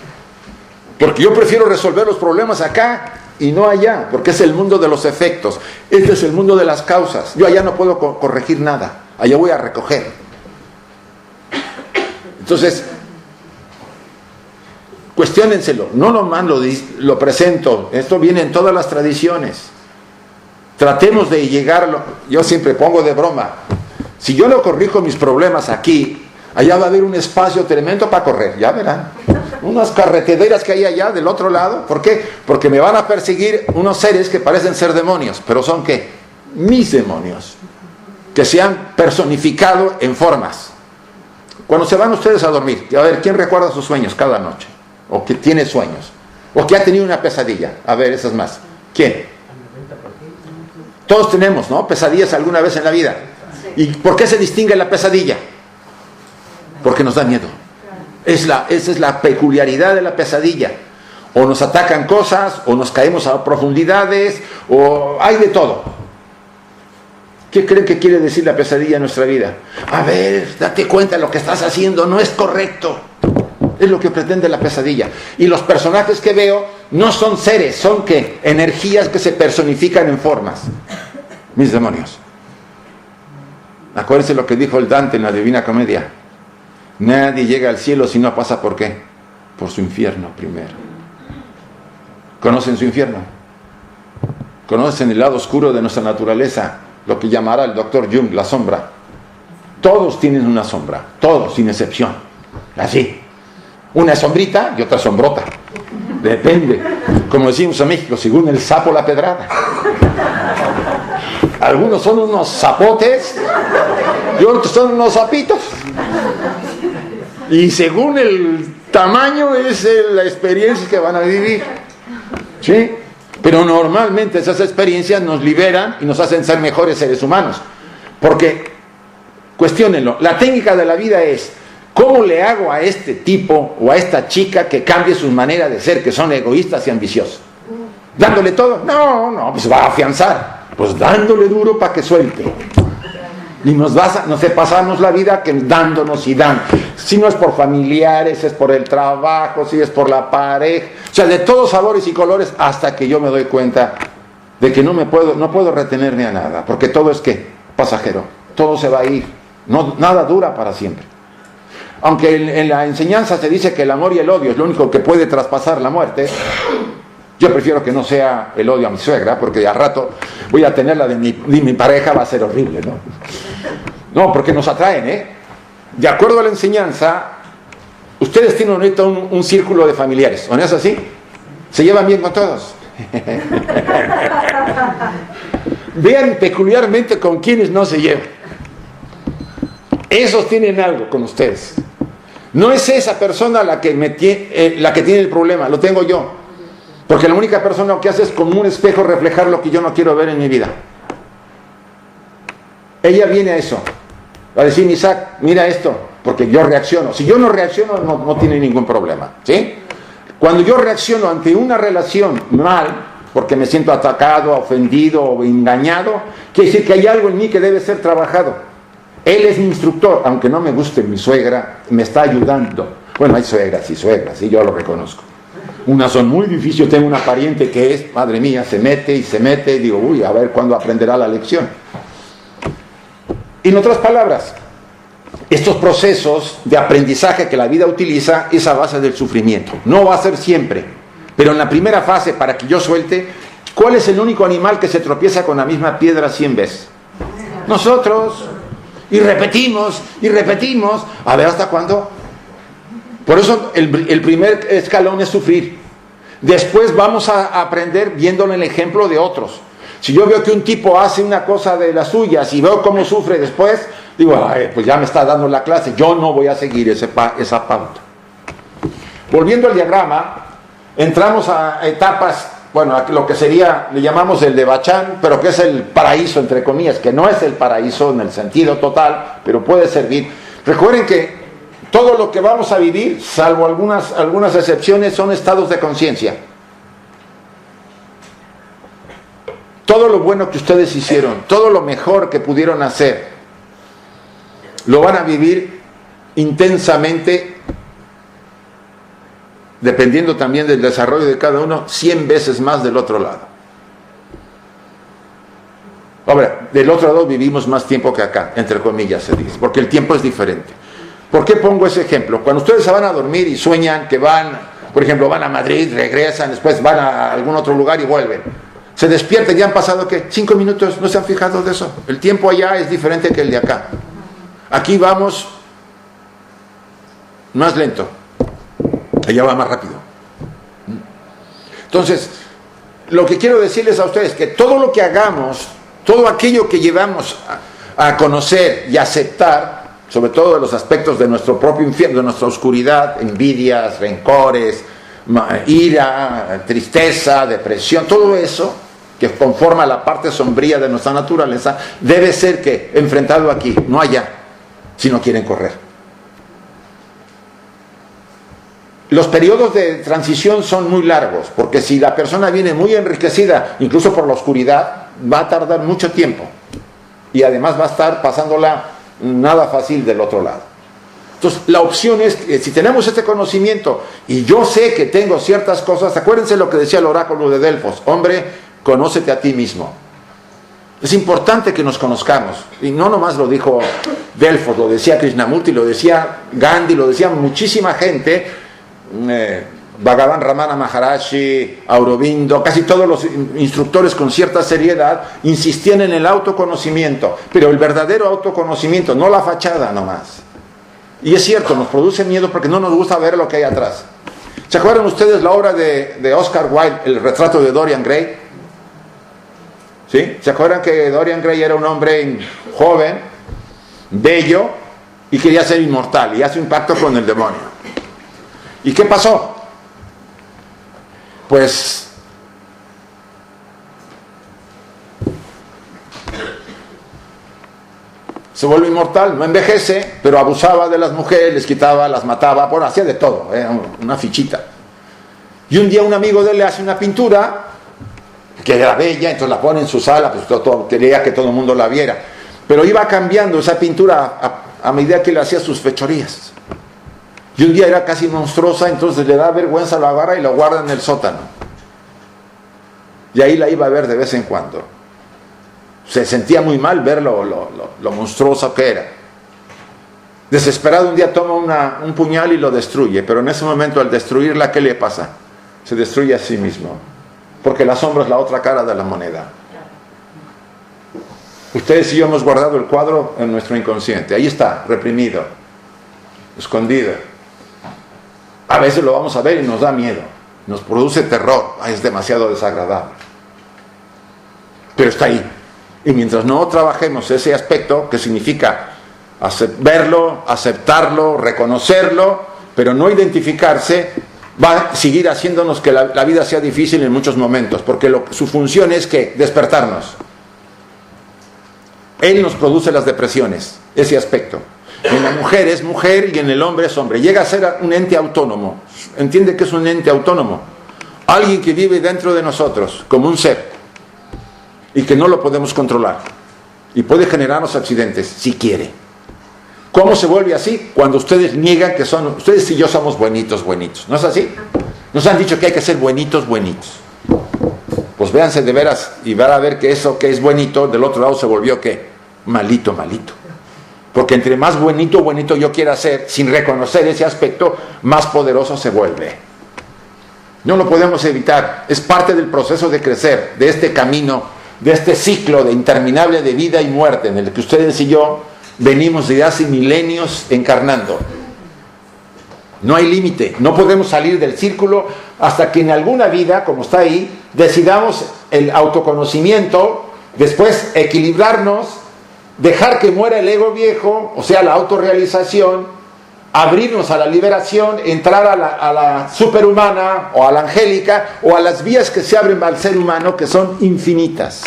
Porque yo prefiero resolver los problemas acá y no allá, porque es el mundo de los efectos, este es el mundo de las causas. Yo allá no puedo corregir nada, allá voy a recoger. Entonces, cuestiónenselo, no nomás lo presento, esto viene en todas las tradiciones. Tratemos de llegarlo. Yo siempre pongo de broma, si yo no corrijo mis problemas aquí, allá va a haber un espacio tremendo para correr, ya verán, unas carreteras que hay allá del otro lado. ¿Por qué? Porque me van a perseguir unos seres que parecen ser demonios, pero son ¿qué? Mis demonios, que se han personificado en formas. Cuando se van ustedes a dormir, a ver, ¿quién recuerda sus sueños cada noche? O que tiene sueños, o que ha tenido una pesadilla. A ver, esas más. ¿Quién? Todos tenemos, ¿no? Pesadillas alguna vez en la vida. ¿Y por qué se distingue la pesadilla? Porque nos da miedo. Esa es la peculiaridad de la pesadilla. O nos atacan cosas, o nos caemos a profundidades, o hay de todo. ¿Qué creen que quiere decir la pesadilla en nuestra vida? A ver, date cuenta, lo que estás haciendo no es correcto. Es lo que pretende la pesadilla. Y los personajes que veo no son seres, son ¿qué? Energías que se personifican en formas. Mis demonios. Acuérdense lo que dijo el Dante en la Divina Comedia. Nadie llega al cielo si no pasa ¿por qué? Por su infierno primero. ¿Conocen su infierno? ¿Conocen el lado oscuro de nuestra naturaleza? Lo que llamará el doctor Jung la sombra. Todos tienen una sombra, todos sin excepción. Así. Una sombrita y otra sombrota. Depende. Como decimos en México, según el sapo la pedrada. Algunos son unos zapotes y otros son unos sapitos. Y según el tamaño es la experiencia que van a vivir. ¿Sí? Pero normalmente esas experiencias nos liberan y nos hacen ser mejores seres humanos. Porque, cuestiónenlo, la técnica de la vida es ¿Cómo le hago a este tipo o a esta chica que cambie su manera de ser, que son egoístas y ambiciosos? ¿Dándole todo? No, pues va a afianzar. Pues dándole duro para que suelte. Y nos pasamos la vida que dándonos y dando. Si no es por familiares, es por el trabajo, si es por la pareja. O sea, de todos sabores y colores, hasta que yo me doy cuenta de que no puedo retenerme a nada. Porque todo es ¿qué? Pasajero. Todo se va a ir. Nada dura para siempre. Aunque en la enseñanza se dice que el amor y el odio es lo único que puede traspasar la muerte, yo prefiero que no sea el odio a mi suegra, porque al rato voy a tener la de mi pareja, va a ser horrible, ¿no? No, porque nos atraen, ¿eh? De acuerdo a la enseñanza, ustedes tienen ahorita un círculo de familiares, ¿no es así? ¿Se llevan bien con todos? Vean peculiarmente con quienes no se llevan. Esos tienen algo con ustedes. No es esa persona la que tiene el problema, lo tengo yo. Porque la única persona que hace es como un espejo reflejar lo que yo no quiero ver en mi vida. Ella viene a eso. Va a decir, Isaac, mira esto, porque yo reacciono. Si yo no reacciono, no tiene ningún problema, ¿sí? Cuando yo reacciono ante una relación mal, porque me siento atacado, ofendido o engañado, quiere decir que hay algo en mí que debe ser trabajado. Él es mi instructor, aunque no me guste mi suegra, me está ayudando. Bueno, hay suegras, y yo lo reconozco. Unas son muy difíciles. Tengo una pariente que es, madre mía, se mete, y digo, uy, a ver cuándo aprenderá la lección. En otras palabras, estos procesos de aprendizaje que la vida utiliza es a base del sufrimiento. No va a ser siempre, pero en la primera fase, para que yo suelte, ¿cuál es el único animal que se tropieza con la misma piedra 100 veces? Nosotros. Y repetimos, a ver hasta cuándo. Por eso el primer escalón es sufrir. Después vamos a aprender viéndolo en el ejemplo de otros. Si yo veo que un tipo hace una cosa de las suyas y veo cómo sufre después, digo, pues ya me está dando la clase, yo no voy a seguir esa pauta. Volviendo al diagrama, entramos a etapas. Bueno, lo que sería, le llamamos el de Bachán, pero que es el paraíso, entre comillas, que no es el paraíso en el sentido total, pero puede servir. Recuerden que todo lo que vamos a vivir, salvo algunas excepciones, son estados de conciencia. Todo lo bueno que ustedes hicieron, todo lo mejor que pudieron hacer, lo van a vivir intensamente, dependiendo también del desarrollo de cada uno, 100 veces más del otro lado. Ahora, del otro lado vivimos más tiempo que acá, entre comillas se dice, porque el tiempo es diferente. ¿Por qué pongo ese ejemplo? Cuando ustedes se van a dormir y sueñan que van, por ejemplo, van a Madrid, regresan, después van a algún otro lugar y vuelven. Se despiertan, ya han pasado, ¿qué? 5 minutos, ¿no se han fijado de eso? El tiempo allá es diferente que el de acá. Aquí vamos más lento. Allá va más rápido. Entonces, lo que quiero decirles a ustedes es que todo lo que hagamos, todo aquello que llevamos a conocer y aceptar, sobre todo de los aspectos de nuestro propio infierno, de nuestra oscuridad, envidias, rencores, ira, tristeza, depresión, todo eso que conforma la parte sombría de nuestra naturaleza, debe ser que enfrentado aquí, no allá, si no quieren correr. Los periodos de transición son muy largos, porque si la persona viene muy enriquecida, incluso por la oscuridad, va a tardar mucho tiempo. Y además va a estar pasándola nada fácil del otro lado. Entonces, la opción es, si tenemos este conocimiento, y yo sé que tengo ciertas cosas, acuérdense lo que decía el oráculo de Delfos, hombre, conócete a ti mismo. Es importante que nos conozcamos, y no nomás lo dijo Delfos, lo decía Krishnamurti, lo decía Gandhi, lo decía muchísima gente, Bhagavan Ramana Maharaji, Aurobindo, casi todos los instructores con cierta seriedad insistían en el autoconocimiento, pero el verdadero autoconocimiento, no la fachada nomás. Y es cierto, nos produce miedo porque no nos gusta ver lo que hay atrás. ¿Se acuerdan ustedes la obra de Oscar Wilde, El retrato de Dorian Gray? ¿Sí? ¿Se acuerdan que Dorian Gray era un hombre joven, bello, y quería ser inmortal, y hace un pacto con el demonio? ¿Y qué pasó? Pues se vuelve inmortal, no envejece, pero abusaba de las mujeres, les quitaba, las mataba, bueno, hacía de todo, una fichita. Y un día un amigo de él le hace una pintura que era bella, entonces la pone en su sala, pues quería que todo el mundo la viera. Pero iba cambiando esa pintura a medida que le hacía sus fechorías. Y un día era casi monstruosa, entonces le da vergüenza, lo agarra y lo guarda en el sótano. Y ahí la iba a ver de vez en cuando. Se sentía muy mal ver lo monstruoso que era. Desesperado un día toma un puñal y lo destruye, pero en ese momento al destruirla, ¿qué le pasa? Se destruye a sí mismo, porque la sombra es la otra cara de la moneda. Ustedes y yo hemos guardado el cuadro en nuestro inconsciente, ahí está, reprimido, escondido. A veces lo vamos a ver y nos da miedo, nos produce terror, es demasiado desagradable, pero está ahí. Y mientras no trabajemos ese aspecto, que significa verlo, aceptarlo, reconocerlo, pero no identificarse, va a seguir haciéndonos que la vida sea difícil en muchos momentos, porque su función es que despertarnos. Él nos produce las depresiones, ese aspecto. En la mujer es mujer y en el hombre es hombre. Llega a ser un ente autónomo. ¿Entiende que es un ente autónomo? Alguien que vive dentro de nosotros, como un ser, y que no lo podemos controlar. Y puede generarnos accidentes, si quiere. ¿Cómo se vuelve así? Cuando ustedes niegan que son... Ustedes y yo somos buenitos. ¿No es así? Nos han dicho que hay que ser buenitos. Pues véanse de veras y van a ver que eso que es buenito, del otro lado se volvió ¿qué? Malito. Porque entre más buenito yo quiera ser, sin reconocer ese aspecto, más poderoso se vuelve. No lo podemos evitar. Es parte del proceso de crecer, de este camino, de este ciclo de interminable de vida y muerte, en el que ustedes y yo venimos de hace milenios encarnando. No hay límite, no podemos salir del círculo hasta que en alguna vida, como está ahí, decidamos el autoconocimiento, después equilibrarnos, dejar que muera el ego viejo, o sea, la autorrealización, abrirnos a la liberación, entrar a la superhumana o a la angélica o a las vías que se abren al ser humano, que son infinitas.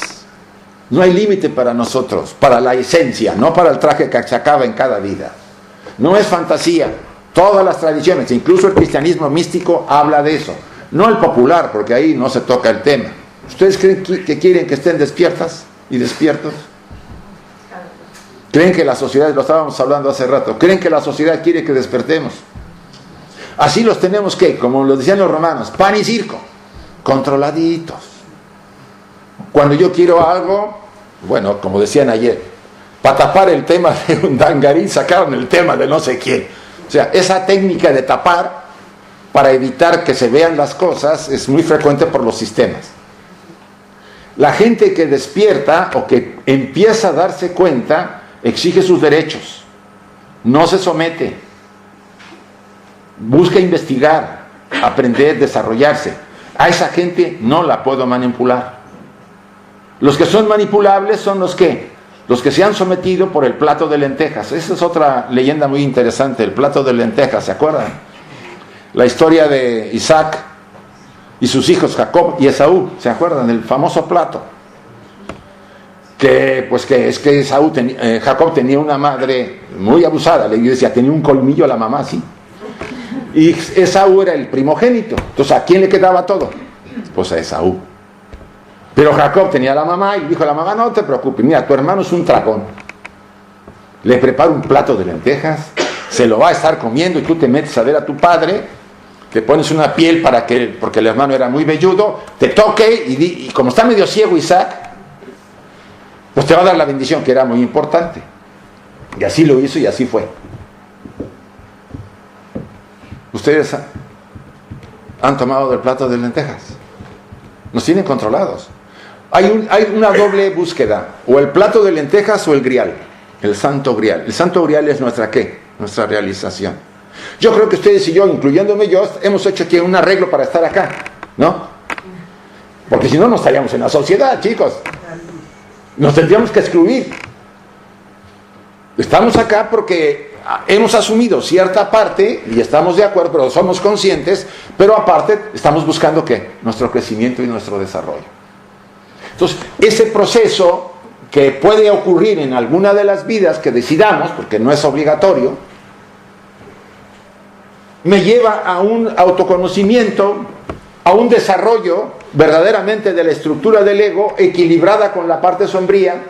No hay límite para nosotros, para la esencia, no para el traje que se acaba en cada vida. No es fantasía. Todas las tradiciones, incluso el cristianismo místico, habla de eso. No el popular, porque ahí no se toca el tema. ¿Ustedes creen que quieren que estén despiertas y despiertos? ¿Creen que la sociedad, lo estábamos hablando hace rato, creen que la sociedad quiere que despertemos? Así los tenemos que, como lo decían los romanos, pan y circo, controladitos. Cuando yo quiero algo, bueno, como decían ayer, para tapar el tema de un dangarín sacaron el tema de no sé quién. O sea, esa técnica de tapar para evitar que se vean las cosas es muy frecuente por los sistemas. La gente que despierta o que empieza a darse cuenta exige sus derechos, no se somete, busca investigar, aprender, desarrollarse. A esa gente no la puedo manipular. Los que son manipulables son los que se han sometido por el plato de lentejas. Esa es otra leyenda muy interesante, el plato de lentejas, ¿se acuerdan? La historia de Isaac y sus hijos Jacob y Esaú, ¿se acuerdan? El famoso plato. Jacob tenía una madre muy abusada, le decía, tenía un colmillo a la mamá así. Y Esaú era el primogénito. Entonces, ¿a quién le quedaba todo? Pues a Esaú. Pero Jacob tenía a la mamá y dijo a la mamá, no te preocupes, mira, tu hermano es un dragón. Le prepara un plato de lentejas, se lo va a estar comiendo y tú te metes a ver a tu padre, te pones una piel porque el hermano era muy velludo, te toque y como está medio ciego Isaac, pues te va a dar la bendición, que era muy importante. Y así lo hizo y así fue. Ustedes han tomado del plato de lentejas. Nos tienen controlados. Hay una doble búsqueda, o el plato de lentejas o el grial, el santo grial. El santo grial es nuestra ¿qué? Nuestra realización. Yo creo que ustedes y yo, incluyéndome yo, hemos hecho aquí un arreglo para estar acá, ¿no? Porque si no, no estaríamos en la sociedad, chicos. Nos tendríamos que excluir. Estamos acá porque hemos asumido cierta parte y estamos de acuerdo, pero somos conscientes, pero aparte estamos buscando ¿qué? Nuestro crecimiento y nuestro desarrollo. Entonces, ese proceso que puede ocurrir en alguna de las vidas que decidamos, porque no es obligatorio, me lleva a un autoconocimiento, a un desarrollo verdaderamente de la estructura del ego, equilibrada con la parte sombría.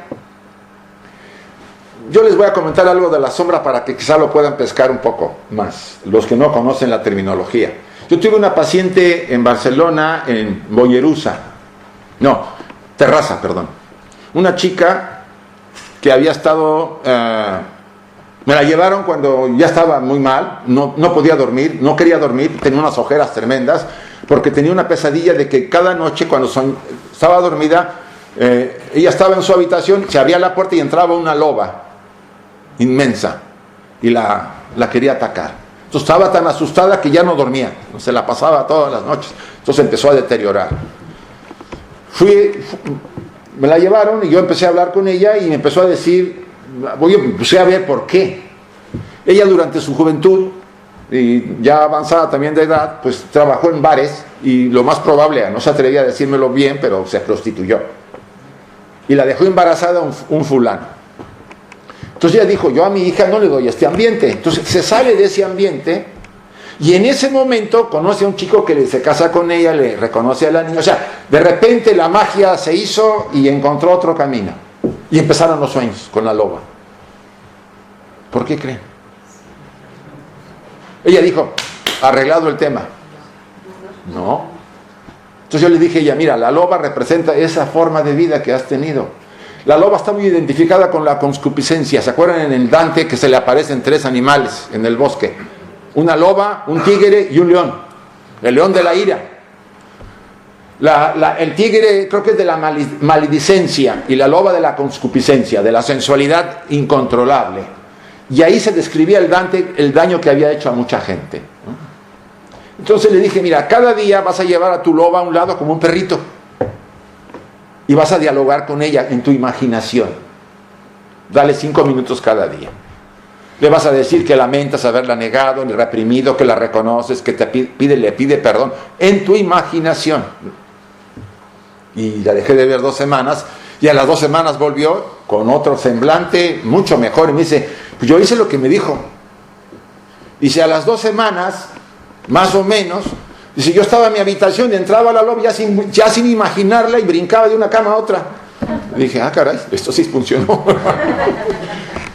Yo les voy a comentar algo de la sombra para que quizá lo puedan pescar un poco más, los que no conocen la terminología. Yo tuve una paciente en Barcelona, en Terrassa, perdón. Una chica que había estado... me la llevaron cuando ya estaba muy mal, no podía dormir, no quería dormir, tenía unas ojeras tremendas, porque tenía una pesadilla de que cada noche cuando estaba dormida, ella estaba en su habitación, se abría la puerta y entraba una loba inmensa y la quería atacar. Entonces estaba tan asustada que ya no dormía, se la pasaba todas las noches, entonces empezó a deteriorar. Me la llevaron y yo empecé a hablar con ella y me empezó a decir, empecé a ver por qué. Ella durante su juventud, y ya avanzada también de edad, pues trabajó en bares y lo más probable, no se atrevía a decírmelo bien, pero se prostituyó. Y la dejó embarazada un fulano. Entonces ella dijo, yo a mi hija no le doy este ambiente. Entonces se sale de ese ambiente y en ese momento conoce a un chico que se casa con ella, le reconoce a la niña. O sea, de repente la magia se hizo y encontró otro camino. Y empezaron los sueños con la loba. ¿Por qué creen? Ella dijo, arreglado el tema. No. Entonces yo le dije a ella, mira, la loba representa esa forma de vida que has tenido. La loba está muy identificada con la concupiscencia. ¿Se acuerdan en el Dante que se le aparecen 3 animales en el bosque? Una loba, un tigre y un león. El león de la ira. El tigre creo que es de la maledicencia y la loba de la concupiscencia, de la sensualidad incontrolable. Y ahí se describía el Dante el daño que había hecho a mucha gente. Entonces le dije, mira, cada día vas a llevar a tu loba a un lado como un perrito y vas a dialogar con ella en tu imaginación. Dale 5 minutos cada día. Le vas a decir que lamentas haberla negado, ni reprimido, que la reconoces, que le pide perdón en tu imaginación. Y la dejé de ver 2 semanas y a las 2 semanas volvió con otro semblante mucho mejor y me dice, pues yo hice lo que me dijo. Dice, a las 2 semanas, más o menos, dice, yo estaba en mi habitación y entraba a la loba ya sin imaginarla y brincaba de una cama a otra. Y dije, caray, esto sí funcionó.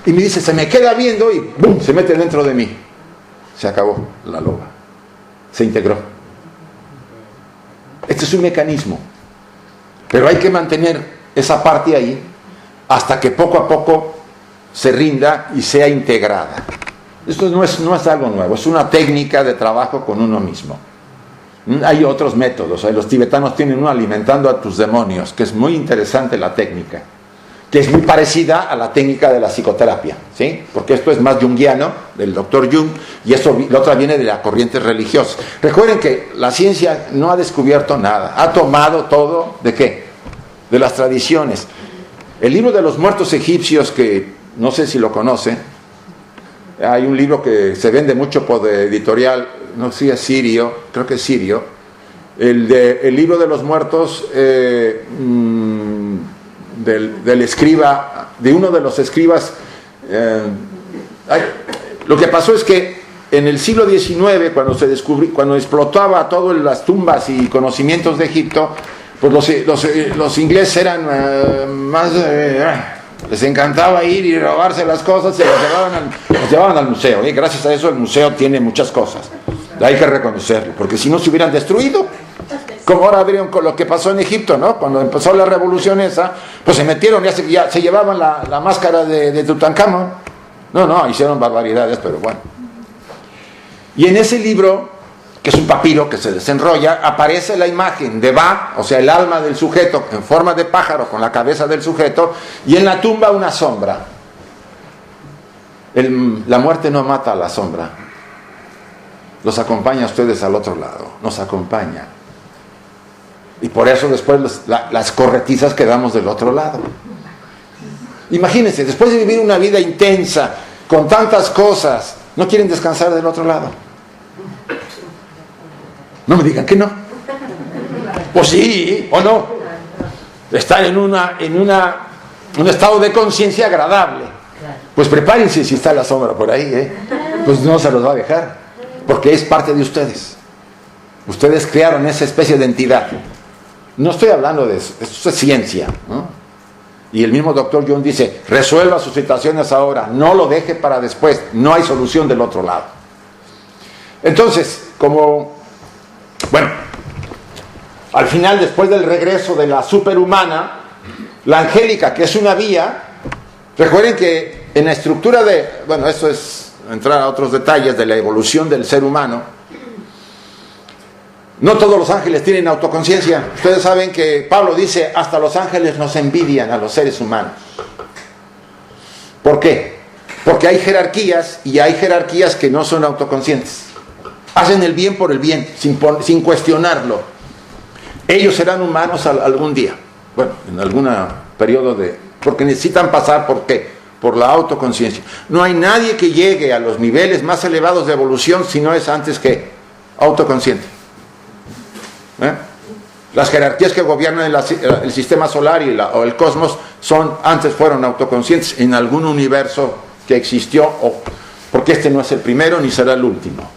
Y me dice, se me queda viendo y ¡bum!, se mete dentro de mí. Se acabó la loba. Se integró. Este es un mecanismo. Pero hay que mantener esa parte ahí hasta que poco a poco se rinda y sea integrada. Esto no es algo nuevo, es una técnica de trabajo con uno mismo. Hay otros métodos, los tibetanos tienen uno alimentando a tus demonios, que es muy interesante la técnica, que es muy parecida a la técnica de la psicoterapia, ¿sí? Porque esto es más junguiano, del doctor Jung, y la otra viene de las corrientes religiosas. Recuerden que la ciencia no ha descubierto nada, ha tomado todo, ¿de qué? De las tradiciones. El libro de los muertos egipcios, que no sé si lo conocen, hay un libro que se vende mucho por editorial, no sé si es sirio, creo que es sirio, el libro de los muertos del escriba, de uno de los escribas. Lo que pasó es que en el siglo XIX, cuando explotaba todas las tumbas y conocimientos de Egipto, pues los ingleses eran más... les encantaba ir y robarse las cosas, se las llevaban al museo, y gracias a eso el museo tiene muchas cosas. Hay que reconocerlo, porque si no se hubieran destruido, como ahora vieron con lo que pasó en Egipto, ¿no? Cuando empezó la revolución esa, pues se metieron, ya se llevaban la máscara de Tutankamón. No, hicieron barbaridades, pero bueno. Y en ese libro, que es un papiro que se desenrolla, aparece la imagen de Ba, o sea, el alma del sujeto en forma de pájaro con la cabeza del sujeto, y en la tumba una sombra. La muerte no mata a la sombra, los acompaña a ustedes al otro lado, nos acompaña. Y por eso después las corretizas quedamos del otro lado. Imagínense, después de vivir una vida intensa, con tantas cosas, ¿no quieren descansar del otro lado? No me digan que no. Pues sí, o no. Estar en una un estado de conciencia agradable. Pues prepárense si está la sombra por ahí, pues no se los va a dejar, porque es parte de ustedes. Ustedes crearon esa especie de entidad. No estoy hablando de eso, esto es ciencia, ¿no? Y el mismo doctor Jung dice, resuelva sus situaciones ahora, no lo deje para después, no hay solución del otro lado. Entonces, al final, después del regreso de la superhumana, la angélica, que es una vía, recuerden que en la estructura esto es entrar a otros detalles de la evolución del ser humano. No todos los ángeles tienen autoconciencia. Ustedes saben que Pablo dice, hasta los ángeles nos envidian a los seres humanos. ¿Por qué? Porque hay jerarquías y hay jerarquías que no son autoconscientes. Hacen el bien por el bien, sin cuestionarlo. Ellos serán humanos algún día. Bueno, en algún periodo porque necesitan pasar, ¿por qué? Por la autoconciencia. No hay nadie que llegue a los niveles más elevados de evolución si no es antes que autoconsciente. Las jerarquías que gobiernan el sistema solar o el cosmos antes fueron autoconscientes en algún universo que existió, porque este no es el primero ni será el último.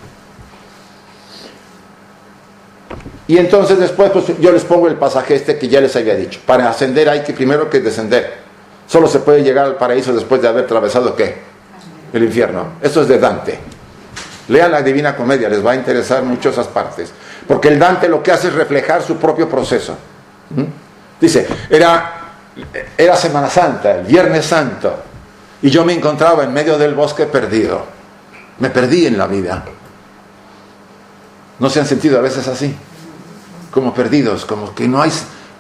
Y entonces después yo les pongo el pasaje que ya les había dicho. Para ascender hay que primero que descender. Solo se puede llegar al paraíso después de haber atravesado ¿qué? El infierno. Esto es de Dante. Lean la Divina Comedia, les va a interesar mucho esas partes. Porque el Dante lo que hace es reflejar su propio proceso. Dice, era Semana Santa, el Viernes Santo, y yo me encontraba en medio del bosque perdido. Me perdí en la vida. ¿No se han sentido a veces así? Como perdidos, como que no hay...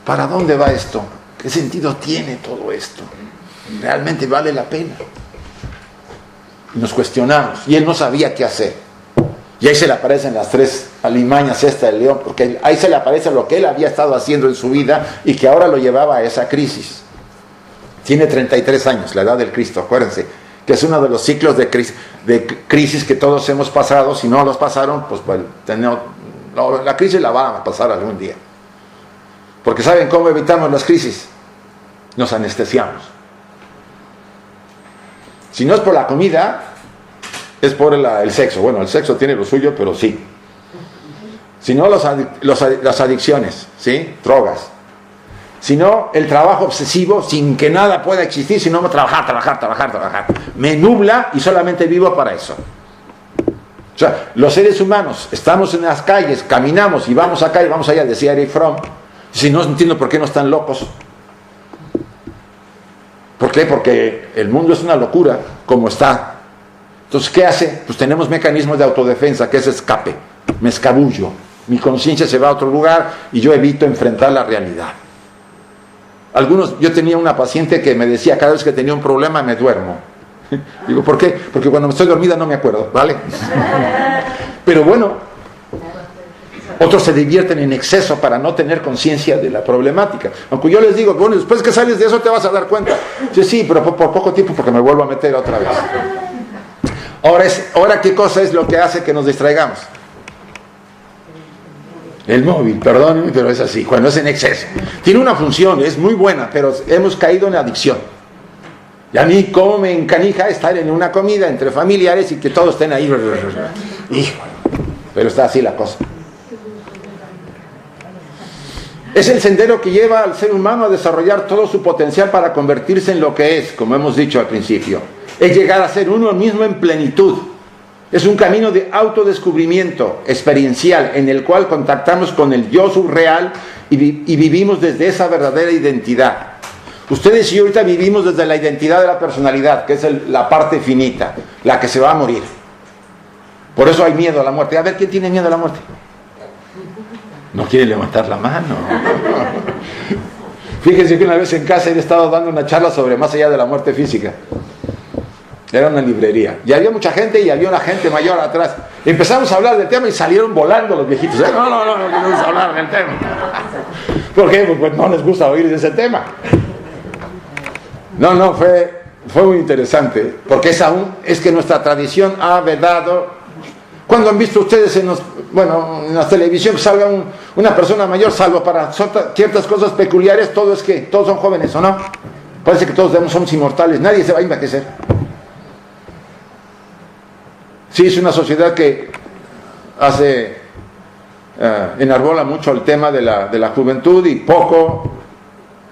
¿Para dónde va esto? ¿Qué sentido tiene todo esto? ¿Realmente vale la pena? Y nos cuestionamos, y él no sabía qué hacer. Y ahí se le aparecen las tres alimañas del león, porque ahí se le aparece lo que él había estado haciendo en su vida y que ahora lo llevaba a esa crisis. Tiene 33 años, la edad del Cristo, acuérdense, que es uno de los ciclos de crisis que todos hemos pasado. Si no los pasaron, pues la crisis la van a pasar algún día. Porque ¿saben cómo evitamos las crisis? Nos anestesiamos. Si no es por la comida, es por el sexo. Bueno, el sexo tiene lo suyo, pero sí. Si no, las adicciones, ¿sí? Drogas. Si no, el trabajo obsesivo sin que nada pueda existir, sino trabajar. Me nubla y solamente vivo para eso. O sea, los seres humanos estamos en las calles, caminamos y vamos acá y vamos allá, decía Eric Fromm. Si no entiendo por qué no están locos. ¿Por qué? Porque el mundo es una locura como está. Entonces, ¿qué hace? Pues tenemos mecanismos de autodefensa, que es escape. Me escabullo. Mi conciencia se va a otro lugar y yo evito enfrentar la realidad. Yo tenía una paciente que me decía, cada vez que tenía un problema me duermo. Digo, ¿por qué? Porque cuando estoy dormida no me acuerdo, ¿vale? Pero bueno, otros se divierten en exceso para no tener conciencia de la problemática. Aunque yo les digo, bueno, después que sales de eso te vas a dar cuenta. Sí, pero por poco tiempo porque me vuelvo a meter otra vez. Ahora, ¿qué cosa es lo que hace que nos distraigamos? El móvil, perdónenme, pero es así, cuando es en exceso. Tiene una función, es muy buena, pero hemos caído en adicción. Y a mí, ¿cómo me encanija estar en una comida entre familiares y que todos estén ahí? Hijo, pero está así la cosa. Es el sendero que lleva al ser humano a desarrollar todo su potencial para convertirse en lo que es, como hemos dicho al principio. Es llegar a ser uno mismo en plenitud. Es un camino de autodescubrimiento experiencial en el cual contactamos con el yo subreal y vivimos desde esa verdadera identidad. Ustedes y yo ahorita vivimos desde la identidad de la personalidad, que es la parte finita, la que se va a morir. Por eso hay miedo a la muerte. A ver, ¿quién tiene miedo a la muerte? No quiere levantar la mano. Fíjense que una vez en casa he estado dando una charla sobre más allá de la muerte física. Era una librería. Y había mucha gente y había una gente mayor atrás. Empezamos a hablar del tema y salieron volando los viejitos. No queremos hablar del tema. ¿Por qué? Pues no les gusta oír de ese tema. Fue muy interesante. Porque es que nuestra tradición ha vedado. ¿Cuándo han visto ustedes en la televisión que salga una persona mayor, salvo para ciertas cosas peculiares, todos son jóvenes, ¿o no? Parece que todos somos inmortales, nadie se va a envejecer. Sí, es una sociedad que enarbola mucho el tema de la juventud y poco,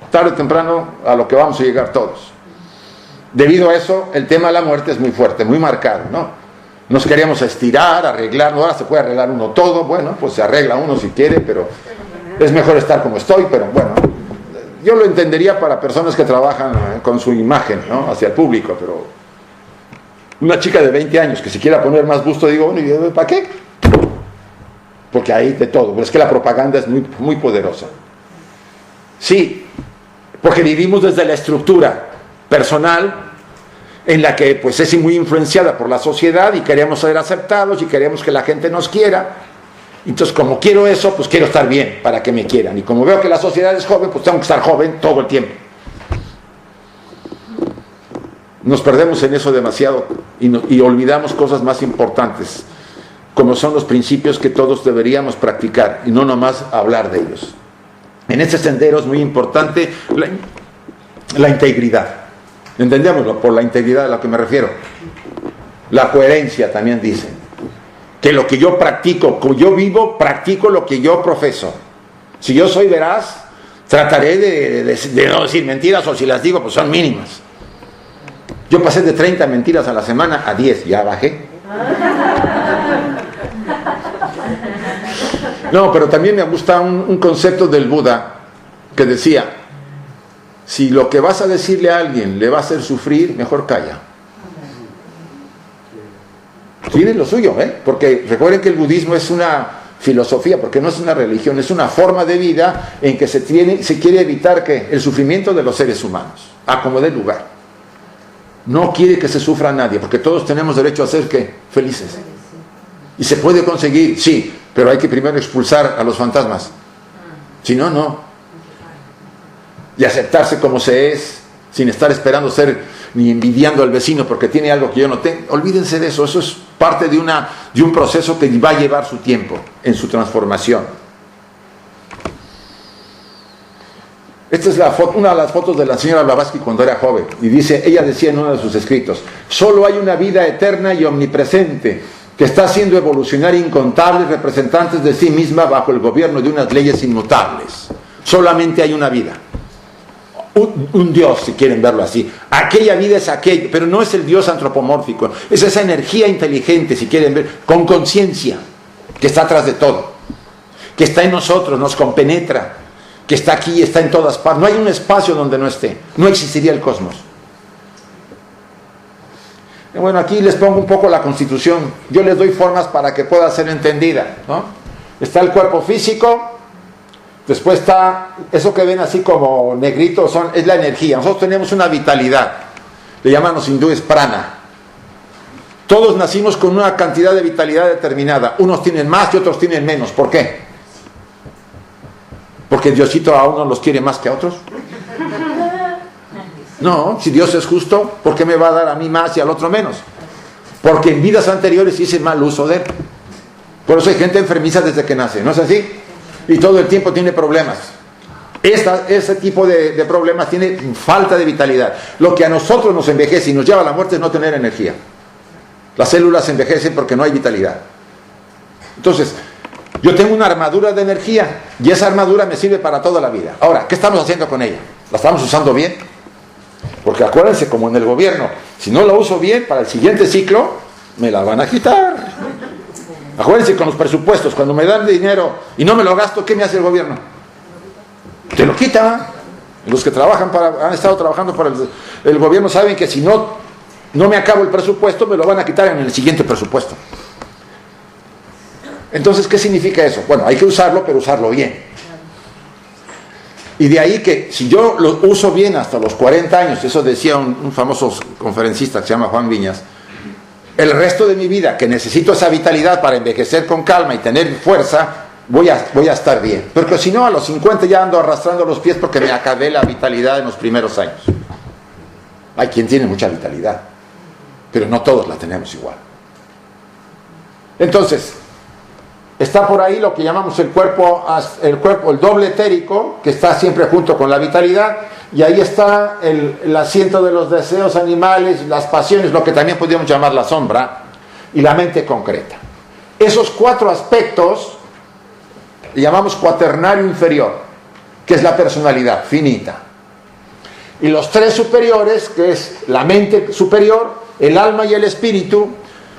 tarde o temprano, a lo que vamos a llegar todos. Debido a eso, el tema de la muerte es muy fuerte, muy marcado, ¿no? Nos queríamos estirar, arreglar, ahora se puede arreglar uno todo, bueno, pues se arregla uno si quiere, pero es mejor estar como estoy, pero bueno, yo lo entendería para personas que trabajan con su imagen, ¿no? Hacia el público, pero una chica de 20 años que se quiera poner más busto, digo, bueno, ¿para qué? Porque hay de todo, pero es que la propaganda es muy, muy poderosa. Sí, porque vivimos desde la estructura personal en la que pues es muy influenciada por la sociedad y queremos ser aceptados y queremos que la gente nos quiera. Entonces, como quiero eso, pues quiero estar bien para que me quieran. Y como veo que la sociedad es joven, pues tengo que estar joven todo el tiempo. Nos perdemos en eso demasiado y olvidamos cosas más importantes, como son los principios que todos deberíamos practicar y no nomás hablar de ellos. En este sendero es muy importante la integridad. Entendémoslo, por la integridad a la que me refiero. La coherencia también dice. Que lo que yo practico, como yo vivo, practico lo que yo profeso. Si yo soy veraz, trataré de no decir mentiras, o si las digo, pues son mínimas. Yo pasé de 30 mentiras a la semana a 10, ya bajé. No, pero también me gusta un concepto del Buda que decía, si lo que vas a decirle a alguien le va a hacer sufrir, mejor calla. Tiene lo suyo, porque recuerden que el budismo es una filosofía, porque no es una religión, es una forma de vida en que se quiere evitar que el sufrimiento de los seres humanos, a como dé lugar. No quiere que se sufra a nadie, porque todos tenemos derecho a ser ¿qué? Felices. Y se puede conseguir, sí, pero hay que primero expulsar a los fantasmas. Si no, no. Y aceptarse como se es, sin estar esperando ser ni envidiando al vecino porque tiene algo que yo no tengo. Olvídense de eso, eso es parte de un proceso que va a llevar su tiempo en su transformación. Esta es una de las fotos de la señora Blavatsky cuando era joven, y ella decía en uno de sus escritos, solo hay una vida eterna y omnipresente que está haciendo evolucionar incontables representantes de sí misma bajo el gobierno de unas leyes inmutables. Solamente hay una vida. Un Dios, si quieren verlo así. Aquella vida es aquello, pero no es el Dios antropomórfico, es esa energía inteligente, si quieren ver, con conciencia, que está atrás de todo, que está en nosotros, nos compenetra, que está aquí, está en todas partes. No hay un espacio donde no esté, no existiría el cosmos. Y bueno, aquí les pongo un poco la Constitución, yo les doy formas para que pueda ser entendida, ¿no? Está el cuerpo físico. Después está, eso que ven así como negrito, es la energía. Nosotros tenemos una vitalidad, le llaman los hindúes prana. Todos nacimos con una cantidad de vitalidad determinada. Unos tienen más y otros tienen menos. ¿Por qué? ¿Porque Diosito a unos los quiere más que a otros? No, si Dios es justo, ¿por qué me va a dar a mí más y al otro menos? Porque en vidas anteriores hice mal uso de él. Por eso hay gente enfermiza desde que nace, ¿no es así? Y todo el tiempo tiene problemas. Ese tipo de problemas tiene falta de vitalidad. Lo que a nosotros nos envejece y nos lleva a la muerte es no tener energía. Las células se envejecen porque no hay vitalidad. Entonces, yo tengo una armadura de energía y esa armadura me sirve para toda la vida. Ahora, ¿qué estamos haciendo con ella? ¿La estamos usando bien? Porque acuérdense, como en el gobierno, si no la uso bien, para el siguiente ciclo me la van a quitar. Acuérdense con los presupuestos, cuando me dan dinero y no me lo gasto, ¿qué me hace el gobierno? Te lo quita. Los que han estado trabajando para el gobierno saben que si no me acabo el presupuesto, me lo van a quitar en el siguiente presupuesto. Entonces, ¿qué significa eso? Bueno, hay que usarlo, pero usarlo bien. Y de ahí que si yo lo uso bien hasta los 40 años, eso decía un famoso conferencista que se llama Juan Viñas, el resto de mi vida, que necesito esa vitalidad para envejecer con calma y tener fuerza, voy a estar bien. Porque si no, a los 50 ya ando arrastrando los pies porque me acabé la vitalidad en los primeros años. Hay quien tiene mucha vitalidad, pero no todos la tenemos igual. Entonces, está por ahí lo que llamamos el cuerpo, el doble etérico, que está siempre junto con la vitalidad, y ahí está el asiento de los deseos animales, las pasiones, lo que también podríamos llamar la sombra, y la mente concreta. Esos 4 aspectos le llamamos cuaternario inferior, que es la personalidad finita. Y los 3 superiores, que es la mente superior, el alma y el espíritu.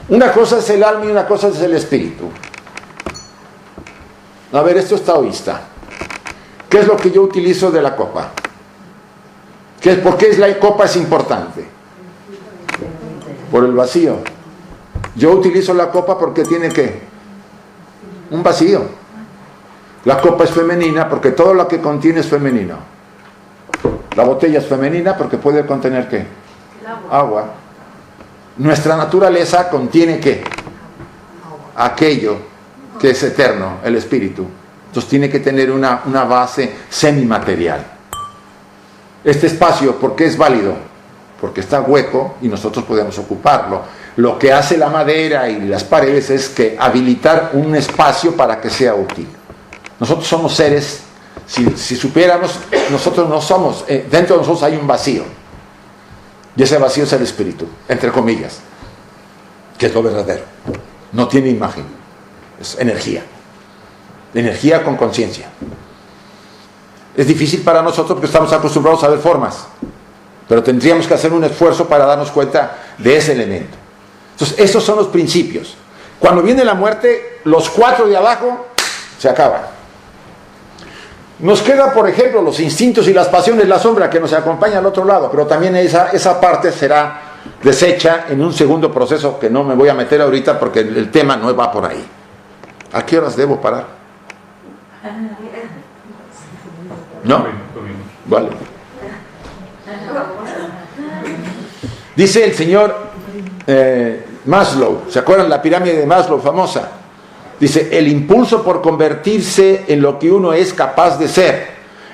Una cosa es el alma y una cosa es el espíritu. A ver, esto es taoísta. ¿Qué es lo que yo utilizo de la copa? ¿Por qué la copa es importante? Por el vacío. Yo utilizo la copa porque tiene ¿qué? Un vacío. La copa es femenina porque todo lo que contiene es femenino. La botella es femenina porque puede contener ¿qué? Agua. Nuestra naturaleza contiene ¿qué? Aquello que es eterno, el espíritu. Entonces tiene que tener una base semimaterial. Este espacio, ¿por qué es válido? Porque está hueco y nosotros podemos ocuparlo. Lo que hace la madera y las paredes es que habilitar un espacio para que sea útil. Nosotros somos seres, si supiéramos, nosotros no somos, dentro de nosotros hay un vacío. Y ese vacío es el espíritu, entre comillas, que es lo verdadero. No tiene imagen, es energía. Energía con conciencia. Es difícil para nosotros porque estamos acostumbrados a ver formas, pero tendríamos que hacer un esfuerzo para darnos cuenta de ese elemento. Entonces, esos son los principios. Cuando viene la muerte, los 4 de abajo se acaban. Nos queda, por ejemplo, los instintos y las pasiones, la sombra que nos acompaña al otro lado, pero también esa parte será deshecha en un segundo proceso que no me voy a meter ahorita porque el tema no va por ahí. ¿A qué horas debo parar? ¿No? Vale. Dice el señor Maslow, ¿se acuerdan la pirámide de Maslow famosa? Dice, el impulso por convertirse en lo que uno es capaz de ser,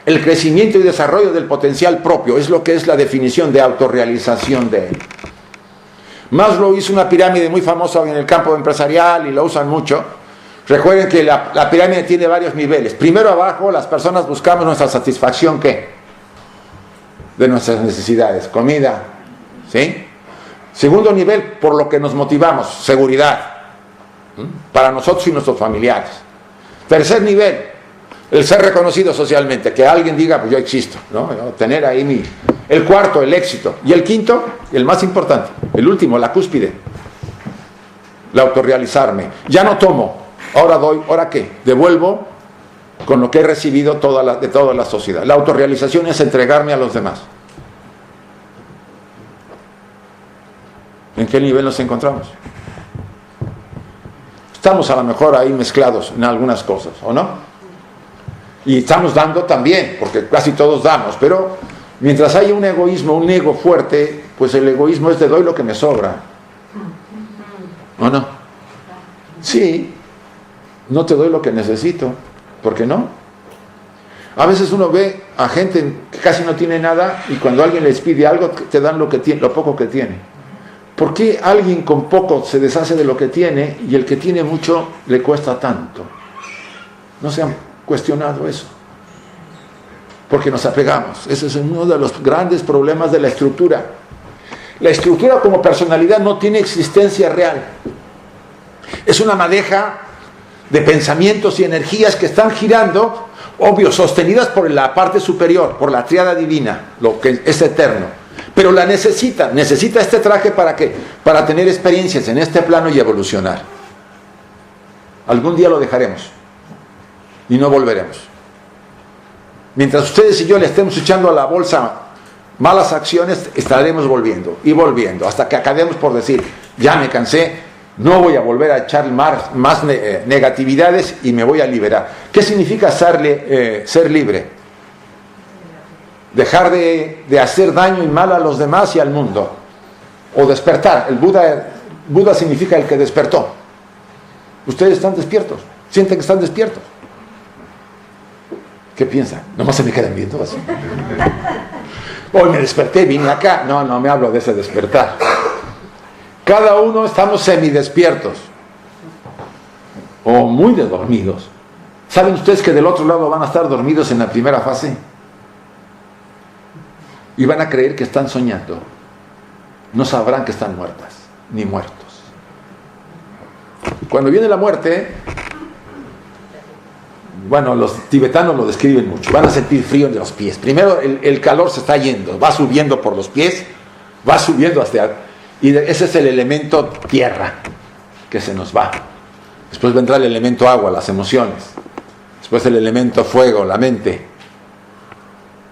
el crecimiento y desarrollo del potencial propio, es lo que es la definición de autorrealización de él. Maslow hizo una pirámide muy famosa en el campo empresarial y la usan mucho. Recuerden que la pirámide tiene varios niveles. Primero abajo, las personas buscamos nuestra satisfacción, ¿qué? De nuestras necesidades, comida, ¿sí? Segundo nivel, por lo que nos motivamos, seguridad, para nosotros y nuestros familiares. Tercer nivel, el ser reconocido socialmente, que alguien diga, pues yo existo, ¿no? Tener ahí el cuarto, el éxito. Y el quinto, el más importante, el último, la cúspide, la autorrealizarme. Ya no tomo, ahora doy, ¿ahora qué? Devuelvo con lo que he recibido de toda la sociedad. La autorrealización es entregarme a los demás. ¿En qué nivel nos encontramos? Estamos a lo mejor ahí mezclados en algunas cosas, ¿o no? Y estamos dando también, porque casi todos damos, pero mientras haya un egoísmo, un ego fuerte, pues el egoísmo es te doy lo que me sobra. ¿O no? Sí, no te doy lo que necesito, ¿por qué no? A veces uno ve a gente que casi no tiene nada y cuando alguien les pide algo te dan lo poco que tiene. ¿Por qué alguien con poco se deshace de lo que tiene y el que tiene mucho le cuesta tanto? ¿No se han cuestionado eso? Porque nos apegamos. Ese es uno de los grandes problemas de la estructura. La estructura como personalidad no tiene existencia real. Es una madeja de pensamientos y energías que están girando, obvio, sostenidas por la parte superior, por la tríada divina, lo que es eterno. Pero la necesita este traje ¿para qué? Para tener experiencias en este plano y evolucionar. Algún día lo dejaremos y no volveremos. Mientras ustedes y yo le estemos echando a la bolsa malas acciones, estaremos volviendo y volviendo hasta que acabemos por decir, ya me cansé, no voy a volver a echar más negatividades y me voy a liberar. ¿Qué significa ser libre? Dejar de hacer daño y mal a los demás y al mundo. O despertar. El Buda significa el que despertó. Ustedes están despiertos. Sienten que están despiertos. ¿Qué piensan? Nomás se me quedan viendo así. Hoy me desperté, vine acá. No me hablo de ese despertar. Cada uno estamos semidespiertos. o muy de dormidos. ¿Saben ustedes que del otro lado van a estar dormidos en la primera fase? Y van a creer que están soñando. No sabrán que están muertas, ni muertos. Cuando viene la muerte, bueno, los tibetanos lo describen mucho. Van a sentir frío en los pies. Primero el calor se está yendo, va subiendo por los pies, va subiendo hasta... Y ese es el elemento tierra que se nos va. Después vendrá el elemento agua, las emociones. Después el elemento fuego, la mente.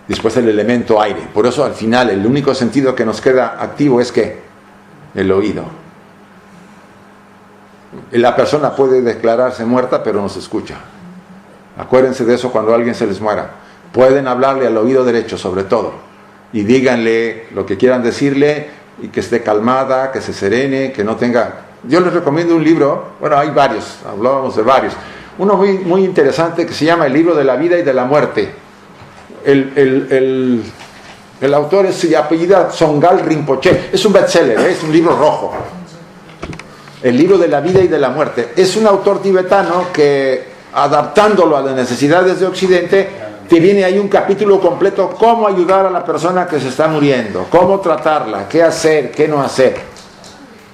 Después el elemento aire. Por eso al final el único sentido que nos queda activo es que el oído. La persona puede declararse muerta, pero no se escucha. Acuérdense de eso cuando alguien se les muera. Pueden hablarle al oído derecho sobre todo y díganle lo que quieran decirle y que esté calmada, que se serene, que no tenga... Yo les recomiendo un libro, bueno, hay varios, hablábamos de varios. Uno muy interesante que se llama El libro de la vida y de la muerte. El autor se apellida Tsongkhal Rinpoche. Es un bestseller, es un libro rojo. El libro de la vida y de la muerte. Es un autor tibetano que, adaptándolo a las necesidades de Occidente, te viene ahí un capítulo completo, cómo ayudar a la persona que se está muriendo, cómo tratarla, qué hacer, qué no hacer.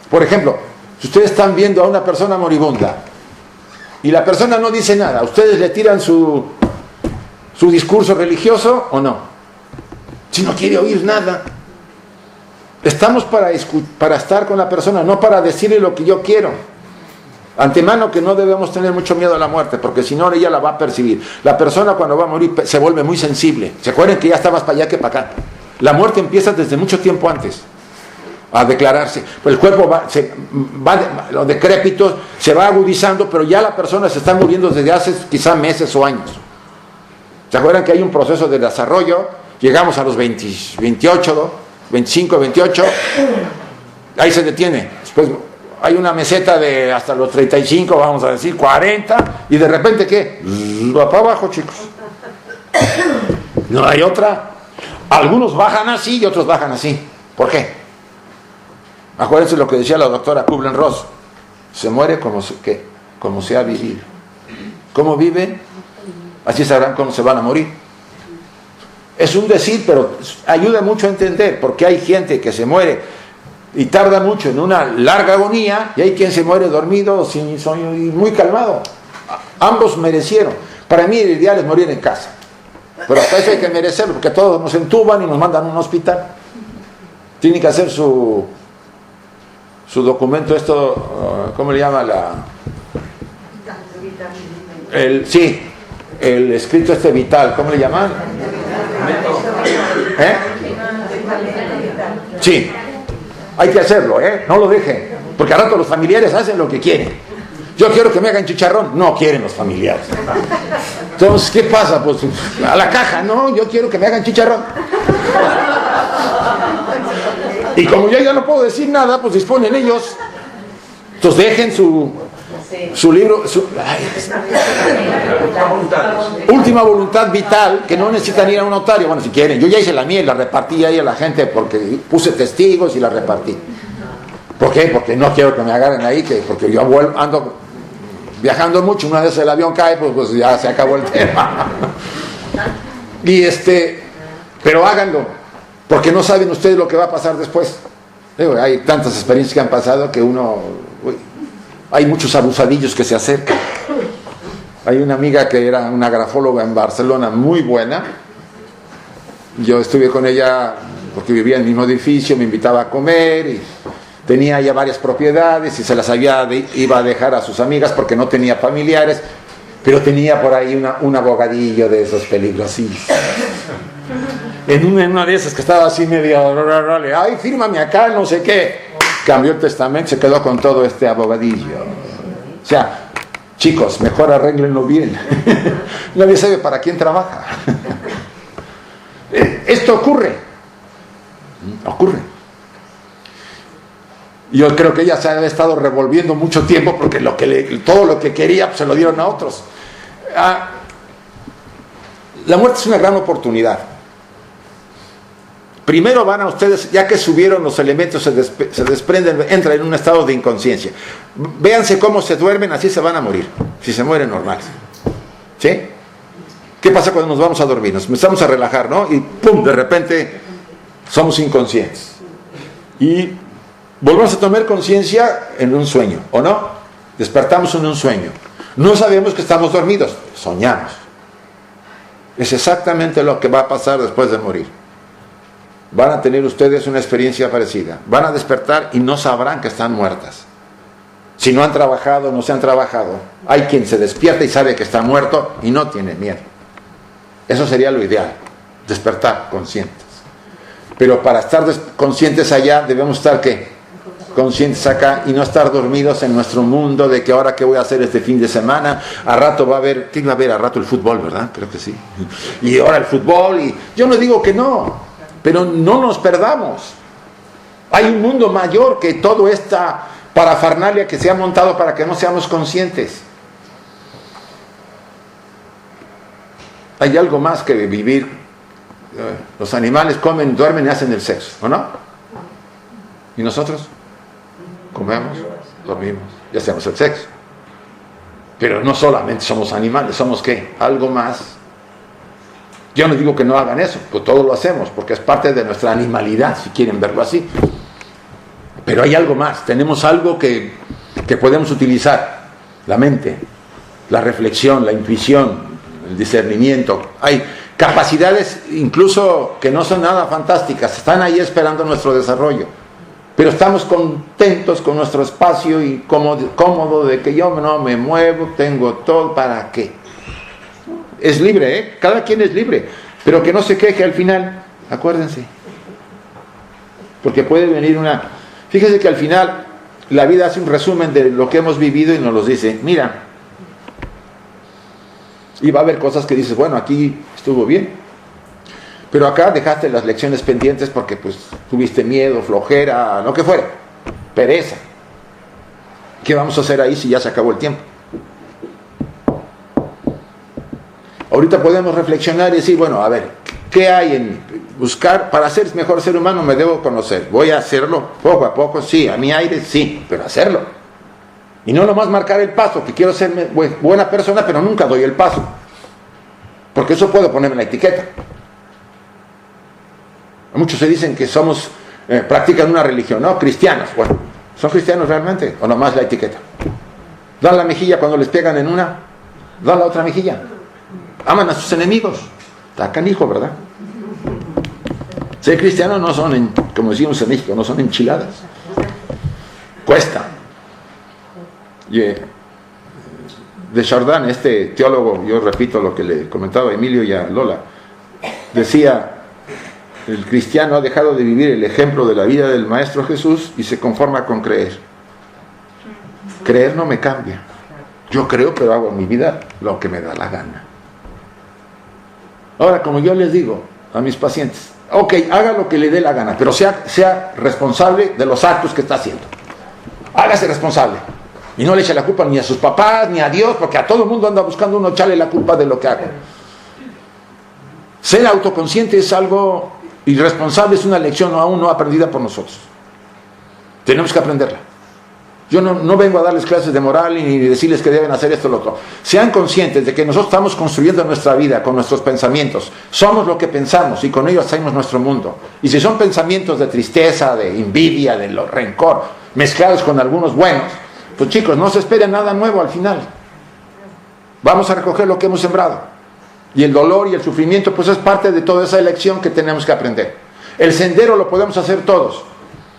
Por ejemplo, si ustedes están viendo a una persona moribunda y la persona no dice nada, ¿ustedes le tiran su discurso religioso o no? Si no quiere oír nada. Estamos para estar con la persona, no para decirle lo que yo quiero. Antemano que no debemos tener mucho miedo a la muerte, porque si no ella la va a percibir. La persona cuando va a morir se vuelve muy sensible. ¿Se acuerdan que ya está más para allá que para acá? La muerte empieza desde mucho tiempo antes a declararse. El cuerpo los decrépitos se va agudizando, pero ya la persona se está muriendo desde hace quizá meses o años. ¿Se acuerdan que hay un proceso de desarrollo? Llegamos a los 28, 25, 28, ahí se detiene. Después hay una meseta de hasta los 35, vamos a decir, 40, y de repente, ¿qué? Va para abajo, chicos. No hay otra. Algunos bajan así y otros bajan así. ¿Por qué? Acuérdense lo que decía la doctora Kubler-Ross. Se muere como se ha vivido. ¿Cómo viven? Así sabrán cómo se van a morir. Es un decir, pero ayuda mucho a entender, porque hay gente que se muere y tarda mucho en una larga agonía, y hay quien se muere dormido sin sueño y muy calmado. Ambos merecieron. Para mí el ideal es morir en casa, pero hasta eso hay que merecerlo, porque todos nos entuban y nos mandan a un hospital. Tiene que hacer su documento, esto, ¿cómo le llama? El escrito vital, ¿cómo le llaman? Sí, hay que hacerlo, no lo dejen, porque al rato los familiares hacen lo que quieren. Yo quiero que me hagan chicharrón, no quieren los familiares. Entonces, ¿qué pasa? Pues a la caja, no, yo quiero que me hagan chicharrón. Y como yo ya no puedo decir nada, pues disponen ellos. Entonces dejen su libro, última voluntad vital, que no necesitan ir a un notario. Bueno, si quieren, yo ya hice la mía y la repartí ahí a la gente, porque puse testigos y la repartí. ¿Por qué? Porque no quiero que me agarren ahí, porque yo ando viajando mucho. Una vez el avión cae, pues ya se acabó el tema. Pero háganlo, porque no saben ustedes lo que va a pasar después. Hay tantas experiencias que han pasado que hay muchos abusadillos que se acercan. Hay una amiga que era una grafóloga en Barcelona muy buena. Yo estuve con ella porque vivía en el mismo edificio, me invitaba a comer y tenía ya varias propiedades y se las iba a dejar a sus amigas porque no tenía familiares, pero tenía por ahí un abogadillo de esos peligrosísimos. En una de esas que estaba así medio, ay, fírmame acá, no sé qué. Cambió el testamento, se quedó con todo este abogadillo. O sea, chicos, mejor arréglenlo bien. Nadie sabe para quién trabaja. Esto ocurre. Yo creo que ella se ha estado revolviendo mucho tiempo porque todo lo que quería pues, se lo dieron a otros. La muerte es una gran oportunidad. Primero van a ustedes, ya que subieron los elementos, se desprenden, entran en un estado de inconsciencia. Véanse cómo se duermen, así se van a morir, si se mueren normales. ¿Sí? ¿Qué pasa cuando nos vamos a dormir? Nos empezamos a relajar, ¿no? Y ¡pum! De repente somos inconscientes. Y volvemos a tomar conciencia en un sueño, ¿o no? Despertamos en un sueño. No sabemos que estamos dormidos, soñamos. Es exactamente lo que va a pasar después de morir. Van a tener ustedes una experiencia parecida. Van a despertar y no sabrán que están muertas. Si no han trabajado, no se han trabajado. Hay quien se despierta y sabe que está muerto y no tiene miedo. Eso sería lo ideal, despertar conscientes. Pero para estar conscientes allá, debemos estar ¿qué? Conscientes acá y no estar dormidos en nuestro mundo de que ahora qué voy a hacer este fin de semana. A rato va a haber, ¿qué va a haber? A rato el fútbol, ¿verdad? Creo que sí. Y ahora el fútbol, y yo no digo que no. Pero no nos perdamos. Hay un mundo mayor que toda esta parafernalia que se ha montado para que no seamos conscientes. Hay algo más que vivir. Los animales comen, duermen y hacen el sexo, ¿o no? ¿Y nosotros? Comemos, dormimos y hacemos el sexo. Pero no solamente somos animales, somos ¿qué? Algo más. Yo no digo que no hagan eso, pues todo lo hacemos, porque es parte de nuestra animalidad, si quieren verlo así. Pero hay algo más, tenemos algo que podemos utilizar, la mente, la reflexión, la intuición, el discernimiento. Hay capacidades incluso que no son nada fantásticas, están ahí esperando nuestro desarrollo. Pero estamos contentos con nuestro espacio y cómodo de que yo no me muevo, tengo todo, ¿para qué? Es libre, ¿eh? Cada quien es libre, pero que no se queje al final, acuérdense. Porque puede venir fíjese que al final la vida hace un resumen de lo que hemos vivido y nos los dice, mira, y va a haber cosas que dices, bueno, aquí estuvo bien, pero acá dejaste las lecciones pendientes porque pues tuviste miedo, flojera, lo que fuera, pereza. ¿Qué vamos a hacer ahí si ya se acabó el tiempo? Ahorita podemos reflexionar y decir, bueno, a ver, ¿qué hay en buscar? Para ser mejor ser humano me debo conocer. Voy a hacerlo poco a poco, sí, a mi aire, sí, pero hacerlo. Y no nomás marcar el paso, que quiero ser buena persona, pero nunca doy el paso. Porque eso puedo ponerme la etiqueta. Muchos se dicen que practican una religión, ¿no? Cristianos. Bueno, ¿son cristianos realmente? ¿O nomás la etiqueta? ¿Dan la mejilla cuando les pegan en una? ¿Dan la otra mejilla? Aman a sus enemigos. Está canijo, ¿verdad? Ser cristianos no son, como decimos en México, no son enchiladas. Cuesta. De Chardin, este teólogo, yo repito lo que le comentaba a Emilio y a Lola, decía, el cristiano ha dejado de vivir el ejemplo de la vida del Maestro Jesús y se conforma con creer. Creer no me cambia. Yo creo, pero hago en mi vida lo que me da la gana. Ahora, como yo les digo a mis pacientes, ok, haga lo que le dé la gana, pero sea responsable de los actos que está haciendo. Hágase responsable. Y no le eche la culpa ni a sus papás, ni a Dios, porque a todo el mundo anda buscando uno echarle la culpa de lo que haga. Ser autoconsciente es algo irresponsable, es una lección aún no aprendida por nosotros. Tenemos que aprenderla. Yo no vengo a darles clases de moral ni decirles que deben hacer esto o lo otro. Sean conscientes de que nosotros estamos construyendo nuestra vida con nuestros pensamientos. Somos lo que pensamos y con ello hacemos nuestro mundo. Y si son pensamientos de tristeza, de envidia, de rencor, mezclados con algunos buenos, pues chicos, no se espere nada nuevo al final. Vamos a recoger lo que hemos sembrado. Y el dolor y el sufrimiento, pues es parte de toda esa elección que tenemos que aprender. El sendero lo podemos hacer todos,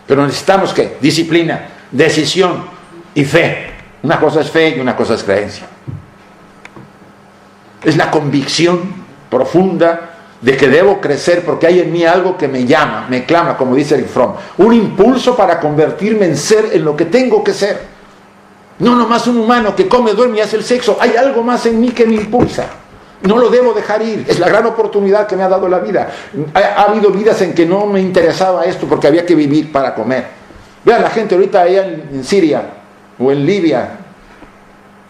pero necesitamos ¿qué? Disciplina, decisión y fe. Una cosa es fe y una cosa es creencia. Es la convicción profunda de que debo crecer porque hay en mí algo que me llama, me clama, como dice Eric Fromm, un impulso para convertirme en ser en lo que tengo que ser. No nomás un humano que come, duerme y hace el sexo. Hay algo más en mí que me impulsa. No lo debo dejar ir. Es la gran oportunidad que me ha dado la vida. Ha habido vidas en que no me interesaba esto porque había que vivir para comer. Vean la gente ahorita allá en Siria o en Libia.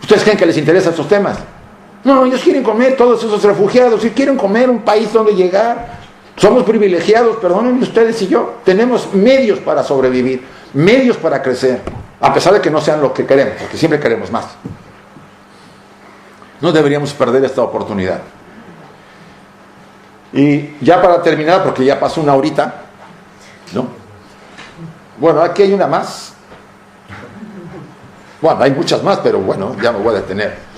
¿Ustedes creen que les interesan esos temas? No, ellos quieren comer, todos esos refugiados, y quieren comer, un país donde llegar. Somos privilegiados, perdónenme ustedes y yo. Tenemos medios para sobrevivir, medios para crecer, a pesar de que no sean lo que queremos, porque siempre queremos más. No deberíamos perder esta oportunidad. Y ya para terminar, porque ya pasó una horita, ¿no? Bueno, aquí hay una más. Bueno, hay muchas más, pero bueno, ya me voy a detener.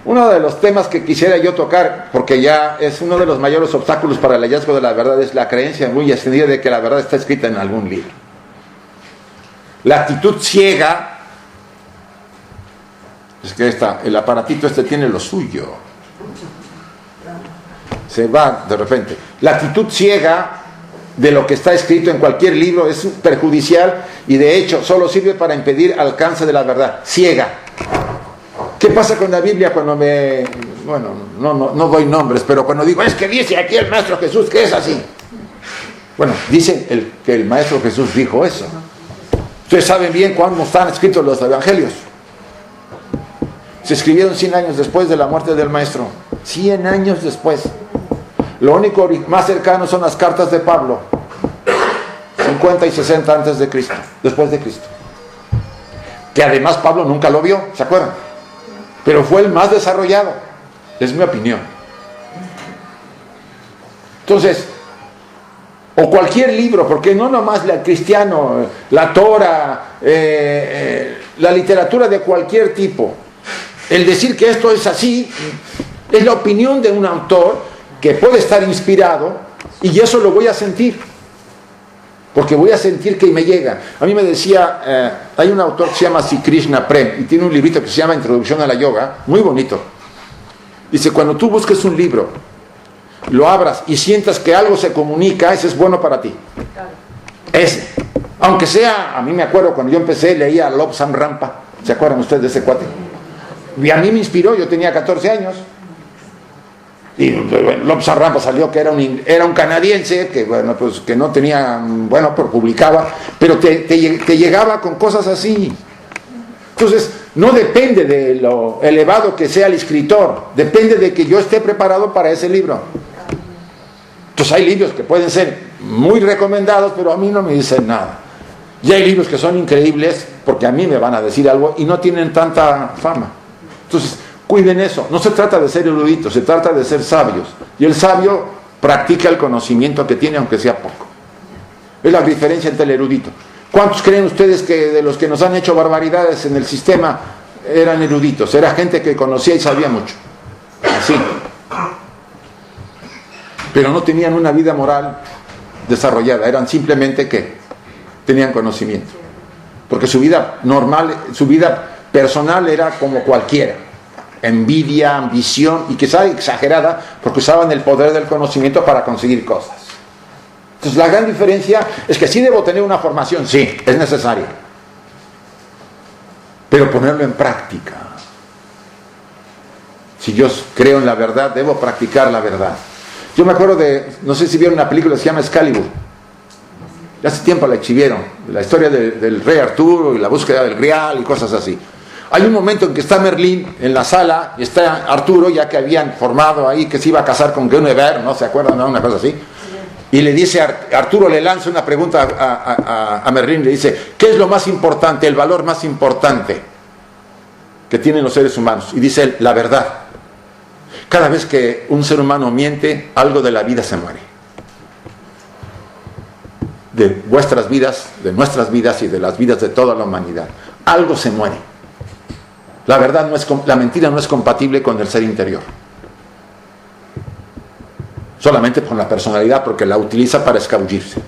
Uno de los temas que quisiera yo tocar, porque ya es uno de los mayores obstáculos para el hallazgo de la verdad, es la creencia muy extendida de que la verdad está escrita en algún libro. La actitud ciega, es que el aparatito tiene lo suyo. Se va de repente. La actitud ciega de lo que está escrito en cualquier libro es perjudicial y de hecho solo sirve para impedir alcance de la verdad. Ciega. ¿Qué pasa con la Biblia cuando bueno, no doy nombres, pero cuando digo, es que dice aquí el Maestro Jesús que es así? Bueno, dice que el Maestro Jesús dijo eso. Ustedes saben bien cuándo están escritos los evangelios. Se escribieron 100 años después de la muerte del Maestro. 100 años después. Lo único más cercano son las cartas de Pablo. 50 y 60 antes de Cristo, después de Cristo. Que además Pablo nunca lo vio, ¿se acuerdan? Pero fue el más desarrollado, es mi opinión. Entonces, o cualquier libro, porque no nomás el cristiano, la Torah, la literatura de cualquier tipo, el decir que esto es así, es la opinión de un autor que puede estar inspirado, y eso lo voy a sentir, porque voy a sentir que me llega. A mí me decía, hay un autor que se llama Sri Krishna Prem, y tiene un librito que se llama Introducción a la Yoga, muy bonito. Dice, cuando tú busques un libro, lo abras y sientas que algo se comunica, ese es bueno para ti. Ese. Aunque sea, a mí me acuerdo cuando yo empecé, leía a Lobsang Rampa, ¿se acuerdan ustedes de ese cuate? Y a mí me inspiró, yo tenía 14 años. Y bueno, Lobsang Rampa salió que era un canadiense, que bueno, pues que no tenía, bueno, pero publicaba, pero te llegaba con cosas así. Entonces, no depende de lo elevado que sea el escritor, depende de que yo esté preparado para ese libro. Entonces hay libros que pueden ser muy recomendados, pero a mí no me dicen nada. Y hay libros que son increíbles, porque a mí me van a decir algo y no tienen tanta fama. Entonces, cuiden eso. No se trata de ser eruditos, se trata de ser sabios. Y el sabio practica el conocimiento que tiene, aunque sea poco. Es la diferencia entre el erudito. ¿Cuántos creen ustedes que de los que nos han hecho barbaridades en el sistema eran eruditos? Era gente que conocía y sabía mucho. Así. Pero no tenían una vida moral desarrollada. Eran simplemente que tenían conocimiento. Porque su vida normal, su vida personal era como cualquiera. Envidia, ambición, y quizá exagerada, porque usaban el poder del conocimiento para conseguir cosas. Entonces la gran diferencia es que sí debo tener una formación, sí, es necesaria, pero ponerlo en práctica. Si yo creo en la verdad, debo practicar la verdad. Yo me acuerdo no sé si vieron una película que se llama Excalibur. Hace tiempo la exhibieron, la historia del rey Arturo y la búsqueda del Grial y cosas así. Hay un momento en que está Merlín en la sala y está Arturo, ya que habían formado ahí que se iba a casar con Guinevere, ¿no se acuerdan? ¿No? Una cosa así. Y le dice, Arturo le lanza una pregunta a Merlín, le dice, ¿qué es lo más importante, el valor más importante que tienen los seres humanos? Y dice él, la verdad. Cada vez que un ser humano miente, algo de la vida se muere. De vuestras vidas, de nuestras vidas y de las vidas de toda la humanidad. Algo se muere. La verdad la mentira no es compatible con el ser interior. Solamente con la personalidad, porque la utiliza para escabullirse.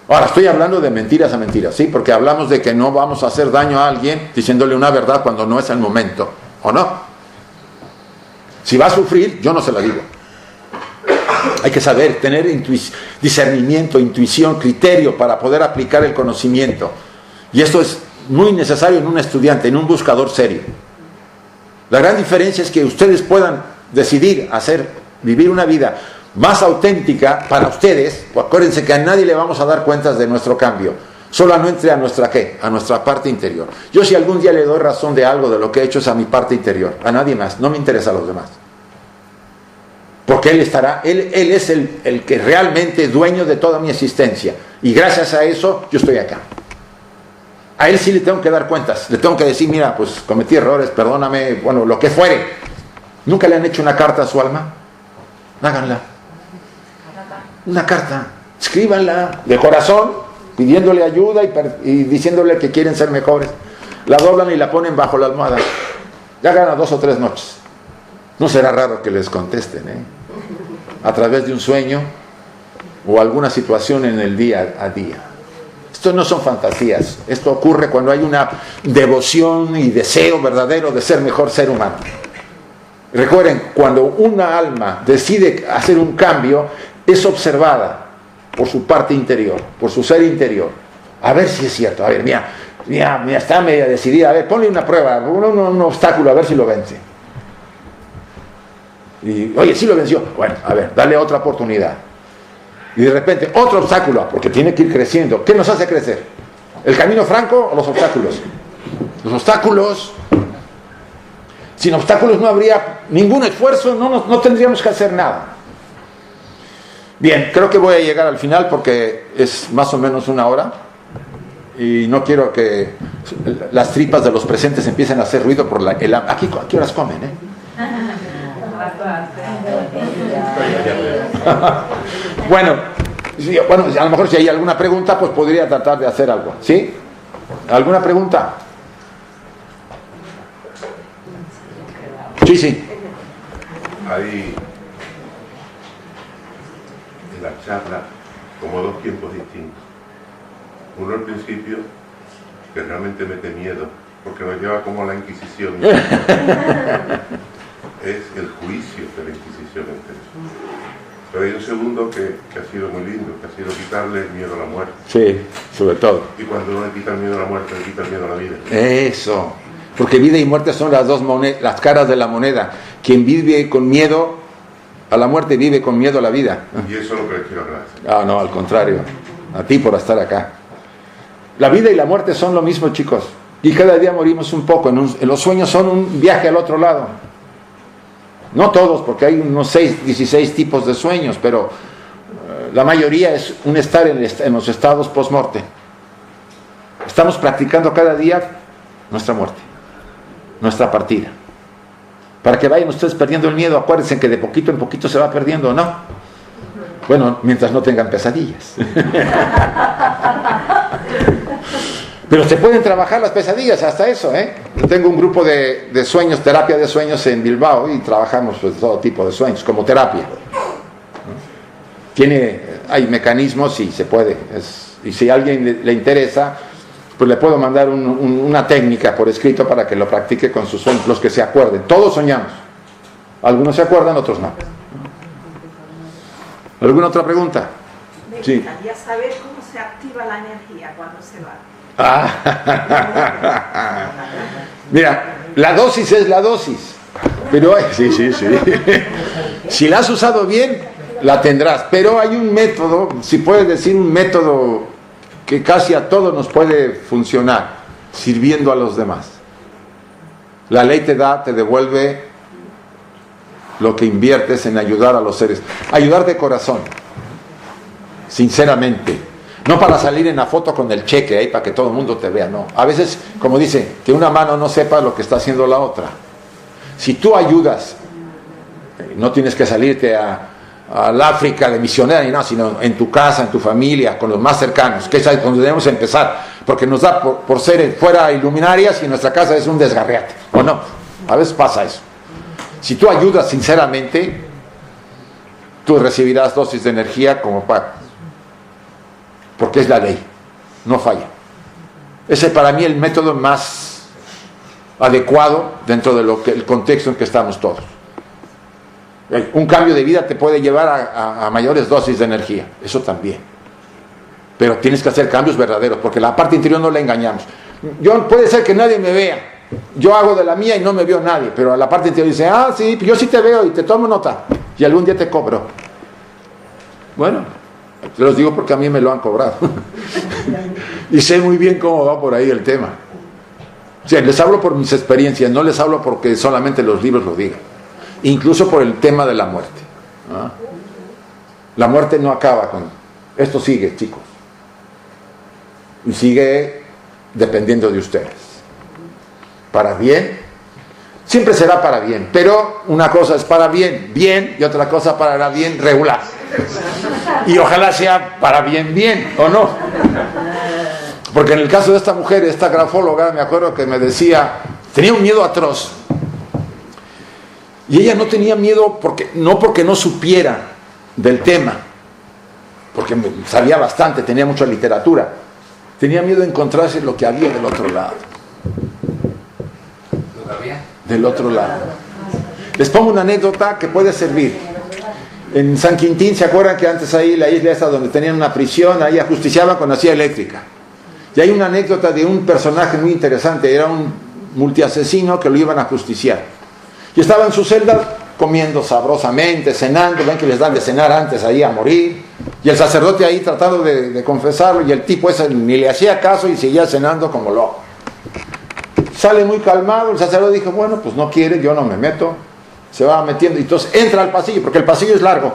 Ahora, estoy hablando de mentiras a mentiras, ¿sí? Porque hablamos de que no vamos a hacer daño a alguien diciéndole una verdad cuando no es el momento, ¿o no? Si va a sufrir, yo no se la digo. Hay que saber, tener discernimiento, intuición, criterio para poder aplicar el conocimiento. Y esto es muy necesario en un estudiante, en un buscador serio. La gran diferencia es que ustedes puedan decidir vivir una vida más auténtica para ustedes. Acuérdense que a nadie le vamos a dar cuentas de nuestro cambio, solo a nuestra ¿qué? A nuestra parte interior. Yo si algún día le doy razón de algo de lo que he hecho es a mi parte interior, a nadie más, no me interesa a los demás. porque Él es el que realmente es dueño de toda mi existencia, y gracias a eso yo estoy acá. A Él sí le tengo que dar cuentas, le tengo que decir, mira, pues cometí errores, perdóname, bueno, lo que fuere. ¿Nunca le han hecho una carta a su alma? Háganla. Una carta, escríbanla de corazón, pidiéndole ayuda y diciéndole que quieren ser mejores. La doblan y la ponen bajo la almohada. Ya ganan 2 o 3 noches. No será raro que les contesten, a través de un sueño o alguna situación en el día a día. Esto no son fantasías. Esto ocurre cuando hay una devoción y deseo verdadero de ser mejor ser humano. Recuerden, cuando una alma decide hacer un cambio, es observada por su parte interior, por su ser interior. A ver si es cierto. A ver, mira, está media decidida. A ver, ponle una prueba, un obstáculo, a ver si lo vence. Y, oye, sí lo venció. Bueno, a ver, dale otra oportunidad. Y de repente, otro obstáculo, porque tiene que ir creciendo. ¿Qué nos hace crecer? ¿El camino franco o los obstáculos? Los obstáculos. Sin obstáculos no habría ningún esfuerzo, no tendríamos que hacer nada. Bien, creo que voy a llegar al final porque es más o menos 1 hora. Y no quiero que las tripas de los presentes empiecen a hacer ruido por el hambre. ¿Aquí a qué horas comen, Bueno, a lo mejor si hay alguna pregunta, pues podría tratar de hacer algo. ¿Sí? ¿Alguna pregunta? Sí. Hay en la charla como 2 tiempos distintos. Uno al principio, que realmente mete miedo, porque nos lleva como a la Inquisición. Es el juicio de la Inquisición entre eso. Pero hay un segundo que ha sido muy lindo, que ha sido quitarle el miedo a la muerte. Sí, sobre todo. Y cuando uno le quita el miedo a la muerte, le quita el miedo a la vida. Eso. Porque vida y muerte son las caras de la moneda. Quien vive con miedo a la muerte vive con miedo a la vida. Y eso es lo que les quiero agradecer. No, al contrario. A ti por estar acá. La vida y la muerte son lo mismo, chicos. Y cada día morimos un poco. En los sueños son un viaje al otro lado. No todos, porque hay unos 16 tipos de sueños, pero la mayoría es un estar en los estados post-morte. Estamos practicando cada día nuestra muerte, nuestra partida. Para que vayan ustedes perdiendo el miedo, acuérdense que de poquito en poquito se va perdiendo, ¿no? Bueno, mientras no tengan pesadillas. Pero se pueden trabajar las pesadillas, hasta eso, Yo tengo un grupo de sueños, terapia de sueños en Bilbao, y trabajamos pues todo tipo de sueños, como terapia. Hay mecanismos y se puede. Y si a alguien le interesa, pues le puedo mandar una técnica por escrito para que lo practique con sus sueños, los que se acuerden. Todos soñamos. Algunos se acuerdan, otros no. ¿Alguna otra pregunta? Me Sí. gustaría saber cómo se activa la energía cuando se va. Mira, la dosis es la dosis. Pero sí. Si la has usado bien, la tendrás. Pero hay un método, si puedes decir un método que casi a todos nos puede funcionar, sirviendo a los demás. La ley te devuelve lo que inviertes en ayudar a los seres. Ayudar de corazón, sinceramente. No para salir en la foto con el cheque ahí para que todo el mundo te vea, no. A veces, como dice, que una mano no sepa lo que está haciendo la otra. Si tú ayudas, no tienes que salirte al África de misionera ni nada, sino en tu casa, en tu familia, con los más cercanos, que es ahí donde debemos empezar, porque nos da por ser fuera iluminarias y nuestra casa es un desgarriate, ¿o no? A veces pasa eso. Si tú ayudas sinceramente, tú recibirás dosis de energía como para... porque es la ley, no falla. Ese es para mí el método más adecuado dentro de el contexto en que estamos todos. Un cambio de vida te puede llevar a mayores dosis de energía, eso también. Pero tienes que hacer cambios verdaderos, porque la parte interior no la engañamos. Puede ser que nadie me vea, yo hago de la mía y no me vio nadie, pero a la parte interior dice, sí, yo sí te veo y te tomo nota, y algún día te cobro. Bueno, te los digo porque a mí me lo han cobrado. Y sé muy bien cómo va por ahí el tema. O sea, les hablo por mis experiencias, no les hablo porque solamente los libros lo digan. Incluso por el tema de la muerte. ¿Ah? La muerte no acaba con... Esto sigue, chicos. Y sigue dependiendo de ustedes. Para bien, siempre será para bien, pero una cosa es para bien, bien, y otra cosa para bien regular. Y ojalá sea para bien, bien, ¿o no? Porque en el caso de esta mujer, esta grafóloga, me acuerdo que me decía, tenía un miedo atroz. Y ella no tenía miedo porque no supiera del tema, porque sabía bastante, tenía mucha literatura. Tenía miedo de encontrarse lo que había del otro lado. Del otro lado. Les pongo una anécdota que puede servir. En San Quintín, ¿se acuerdan que antes ahí, la isla esa donde tenían una prisión, ahí ajusticiaban con la silla eléctrica? Y hay una anécdota de un personaje muy interesante, era un multiasesino que lo iban a ajusticiar. Y estaba en su celda comiendo sabrosamente, cenando, ven que les dan de cenar antes ahí a morir, y el sacerdote ahí tratando de confesarlo, y el tipo ese ni le hacía caso y seguía cenando como loco. Sale muy calmado, el sacerdote dijo, bueno, pues no quiere, yo no me meto. Se va metiendo, y entonces entra al pasillo, porque el pasillo es largo.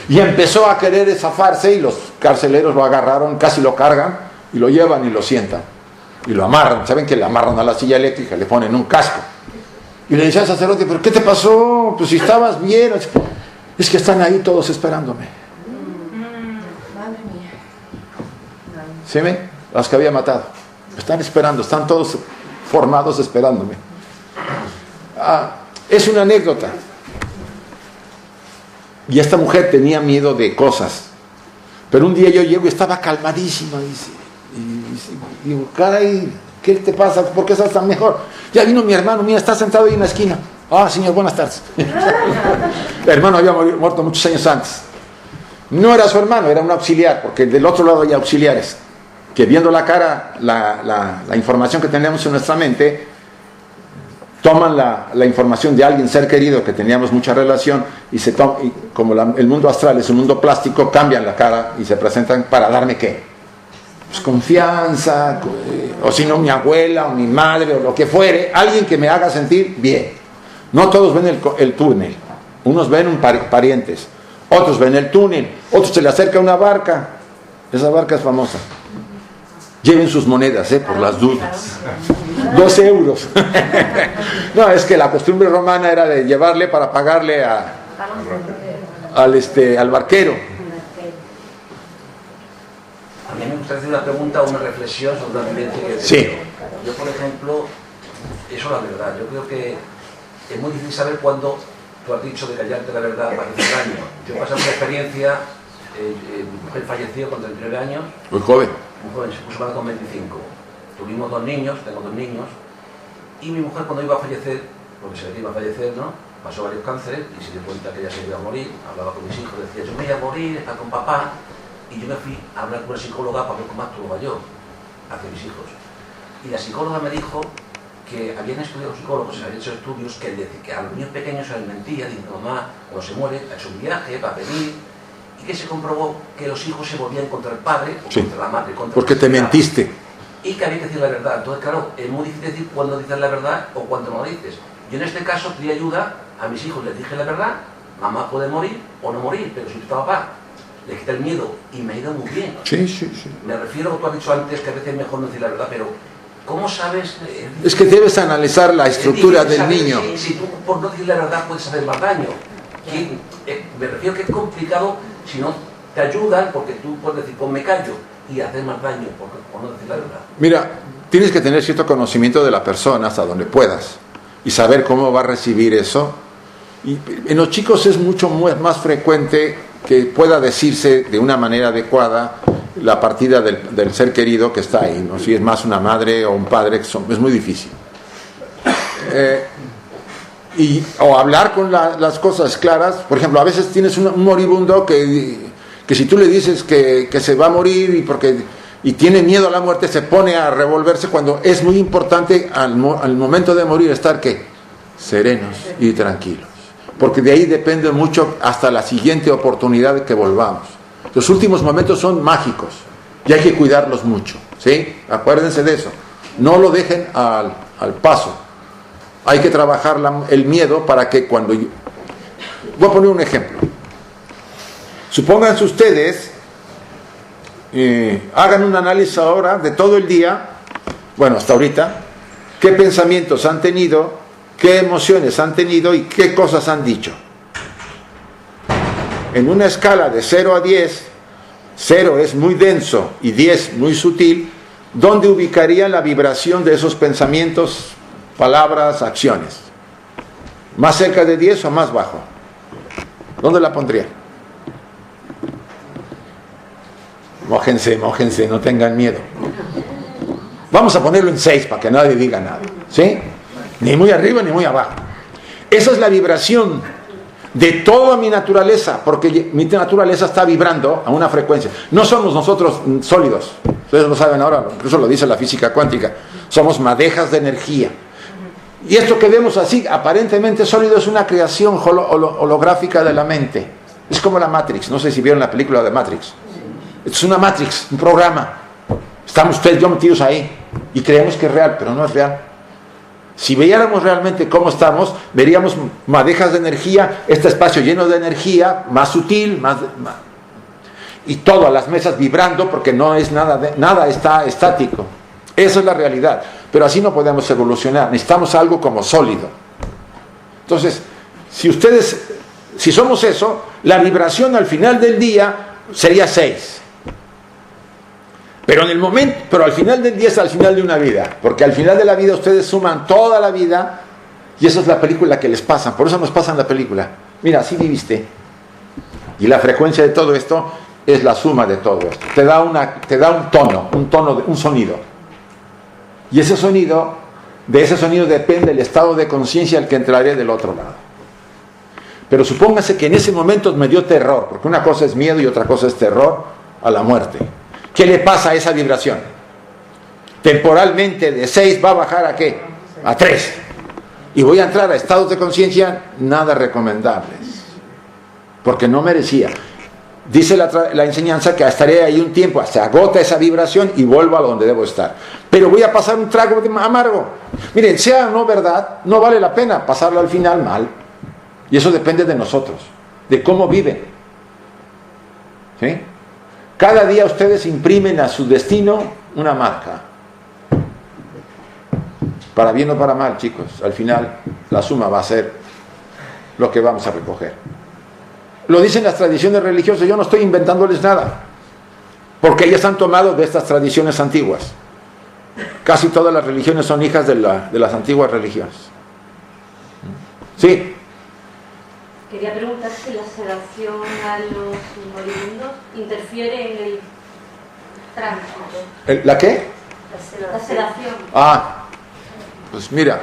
Y empezó a querer zafarse, y los carceleros lo agarraron, casi lo cargan, y lo llevan y lo sientan. Y lo amarran, ¿saben que le amarran a la silla eléctrica? Le ponen un casco. Y le dice al sacerdote, ¿pero qué te pasó? Pues si estabas bien. Es que están ahí todos esperándome. Madre mía. ¿Sí ven? Las que había matado. Están esperando, están todos formados esperándome. Es una anécdota. Y esta mujer tenía miedo de cosas. Pero un día yo llego y estaba calmadísima. Y digo, caray, ¿qué te pasa? ¿Por qué estás tan mejor? Ya vino mi hermano, mira, está sentado ahí en la esquina. Ah, señor, buenas tardes. El hermano había muerto muchos años antes. No era su hermano, era un auxiliar, porque del otro lado hay auxiliares, que viendo la cara, la información que tenemos en nuestra mente, toman la información de alguien ser querido, que teníamos mucha relación, y como el mundo astral es un mundo plástico, cambian la cara y se presentan para darme ¿qué? Pues confianza, o si no mi abuela o mi madre o lo que fuere, alguien que me haga sentir bien. No todos ven el túnel, unos ven parientes, otros ven el túnel, otros se le acerca una barca, esa barca es famosa. Lleven sus monedas, por las dudas. 2 euros. No, es que la costumbre romana era de llevarle para pagarle al barquero. A mí me gustaría hacer una pregunta o una reflexión sobre la vivencia que Sí. Yo, por ejemplo, eso es la verdad. Yo creo que es muy difícil saber cuándo tú has dicho de callarte la verdad para hacer daño. Yo he pasado una experiencia, mi mujer falleció con 39 años. Muy joven. Muy joven, se puso mal con 25. Tuvimos 2 niños, tengo 2 niños, y mi mujer cuando iba a fallecer, porque se le iba a fallecer, ¿no? Pasó varios cánceres y se dio cuenta que ella se iba a morir, hablaba con mis hijos, decía, yo me voy a morir, está con papá. Y yo me fui a hablar con una psicóloga para ver cómo actuaba yo hacia mis hijos. Y la psicóloga me dijo que habían estudiado psicólogos, habían hecho estudios que a los niños pequeños se les mentía, diciendo, mamá, cuando se muere, ha hecho un viaje, va a venir, y que se comprobó que los hijos se volvían contra el padre o sí, contra la madre. Porque te mentiste. Y que había que decir la verdad. Entonces, claro, es muy difícil decir cuándo dices la verdad o cuándo no la dices. Yo en este caso pedí ayuda a mis hijos, les dije la verdad, mamá puede morir o no morir, pero si está papá, le quita el miedo y me ha ido muy bien. Sí, sí, sí. Me refiero a lo que tú has dicho antes, que a veces es mejor no decir la verdad, pero ¿cómo sabes? Es que debes analizar la estructura del niño. Si tú por no decir la verdad puedes hacer más daño. Me refiero que es complicado si no te ayudan, porque tú puedes decir, pues me callo, y hacer más daño por no decir la verdad. Mira, tienes que tener cierto conocimiento de la persona hasta donde puedas y saber cómo va a recibir eso. Y en los chicos es mucho más frecuente que pueda decirse de una manera adecuada la partida del ser querido que está ahí, ¿no? Si es más una madre o un padre, es muy difícil. O hablar con las cosas claras. Por ejemplo, a veces tienes un moribundo que si tú le dices que se va a morir y tiene miedo a la muerte, se pone a revolverse, cuando es muy importante al momento de morir estar serenos y tranquilos. Porque de ahí depende mucho hasta la siguiente oportunidad que volvamos. Los últimos momentos son mágicos y hay que cuidarlos mucho, ¿sí? Acuérdense de eso. No lo dejen al paso. Hay que trabajar el miedo para que cuando Voy a poner un ejemplo. Supónganse ustedes, hagan un análisis ahora de todo el día, bueno, hasta ahorita, qué pensamientos han tenido, qué emociones han tenido y qué cosas han dicho. En una escala de 0 a 10, 0 es muy denso y 10 muy sutil, ¿dónde ubicarían la vibración de esos pensamientos, palabras, acciones? ¿Más cerca de 10 o más bajo? ¿Dónde la pondrían? Mójense, no tengan miedo. Vamos a ponerlo en 6 para que nadie diga nada, ¿sí? Ni muy arriba ni muy abajo. Esa es la vibración de toda mi naturaleza, porque mi naturaleza está vibrando a una frecuencia. No somos nosotros sólidos, ustedes lo saben ahora, incluso lo dice la física cuántica. Somos madejas de energía. Y esto que vemos así, aparentemente sólido, es una creación holográfica de la mente. Es como la Matrix, no sé si vieron la película de Matrix. Esto es una Matrix, un programa. Estamos ustedes y yo metidos ahí y creemos que es real, pero no es real. Si viéramos realmente cómo estamos, veríamos madejas de energía, este espacio lleno de energía, más sutil, y todas las mesas vibrando, porque no es nada está estático. Esa es la realidad. Pero así no podemos evolucionar. Necesitamos algo como sólido. Entonces, si somos eso, la vibración al final del día sería 6. Pero al final del día es al final de una vida, porque al final de la vida ustedes suman toda la vida y esa es la película que les pasan, por eso nos pasan la película. Mira, así viviste. Y la frecuencia de todo esto es la suma de todo esto. Te da un tono, un sonido. Y ese sonido, de ese sonido depende el estado de conciencia al que entraré del otro lado. Pero supóngase que en ese momento me dio terror, porque una cosa es miedo y otra cosa es terror a la muerte. ¿Qué le pasa a esa vibración? Temporalmente de 6 va a bajar ¿a qué? A 3. Y voy a entrar a estados de conciencia nada recomendables. Porque no merecía. Dice la enseñanza que estaré ahí un tiempo, hasta agota esa vibración y vuelvo a donde debo estar. Pero voy a pasar un trago amargo. Miren, sea o no verdad, no vale la pena pasarlo al final mal. Y eso depende de nosotros, de cómo viven. ¿Sí? Cada día ustedes imprimen a su destino una marca. Para bien o para mal, chicos. Al final, la suma va a ser lo que vamos a recoger. Lo dicen las tradiciones religiosas. Yo no estoy inventándoles nada. Porque ellas han tomado de estas tradiciones antiguas. Casi todas las religiones son hijas de las antiguas religiones. ¿Sí? Quería preguntar si la sedación a los moribundos interfiere en el tránsito. ¿La qué? La sedación. Pues mira,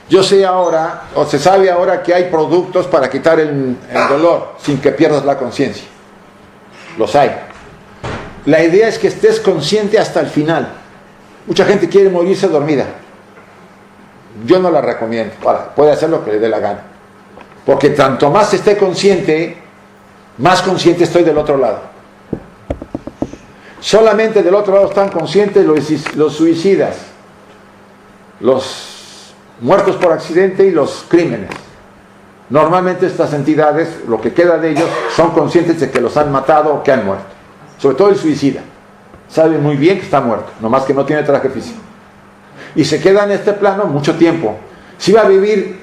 yo sé ahora, o se sabe ahora que hay productos para quitar el dolor sin que pierdas la conciencia. Los hay. La idea es que estés consciente hasta el final. Mucha gente quiere morirse dormida. Yo no la recomiendo. Puede hacer lo que le dé la gana. Porque tanto más esté consciente, más consciente estoy del otro lado. Solamente del otro lado están conscientes los suicidas, los muertos por accidente y los crímenes. Normalmente estas entidades, lo que queda de ellos, son conscientes de que los han matado o que han muerto. Sobre todo el suicida. Sabe muy bien que está muerto, nomás que no tiene traje físico. Y se queda en este plano mucho tiempo. Si va a vivir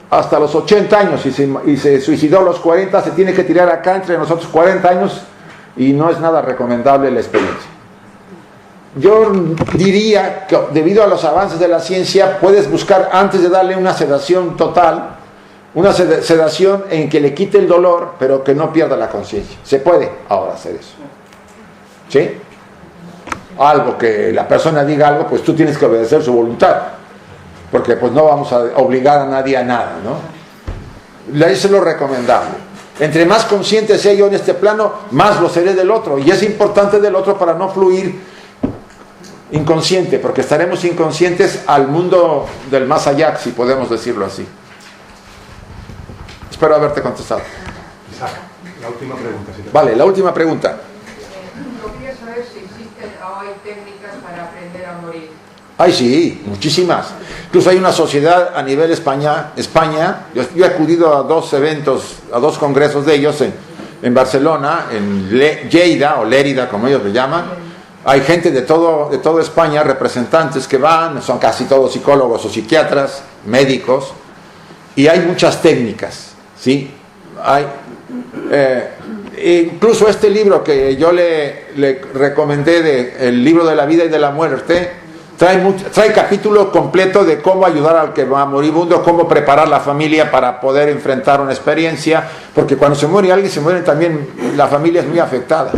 hasta los 80 años y se suicidó a los 40, se tiene que tirar acá entre nosotros 40 años y no es nada recomendable la experiencia. Yo diría que debido a los avances de la ciencia puedes buscar antes de darle una sedación total, una sedación en que le quite el dolor pero que no pierda la conciencia. Se puede ahora hacer eso. ¿Sí? Algo que la persona diga algo, pues tú tienes que obedecer su voluntad. Porque pues no vamos a obligar a nadie a nada, ¿no? Eso es lo recomendable. Entre más consciente sea yo en este plano, más lo seré del otro. Y es importante del otro para no fluir inconsciente, porque estaremos inconscientes al mundo del más allá, si podemos decirlo así. Espero haberte contestado. Isaac, la última pregunta. Si vale, la última pregunta. Lo que quería saber si existen o hay técnicas para aprender a morir. Ay, sí, muchísimas. Incluso hay una sociedad a nivel España. Yo he acudido a 2 eventos, a 2 congresos de ellos en Barcelona, en Lleida o Lérida, como ellos le llaman. Hay gente de toda España, representantes que van, son casi todos psicólogos o psiquiatras, médicos, y hay muchas técnicas, ¿sí? Incluso este libro que yo le recomendé, el libro de la vida y de la muerte, trae capítulo completo de cómo ayudar al que va moribundo, cómo preparar la familia para poder enfrentar una experiencia, porque cuando se muere alguien, se muere también, la familia es muy afectada.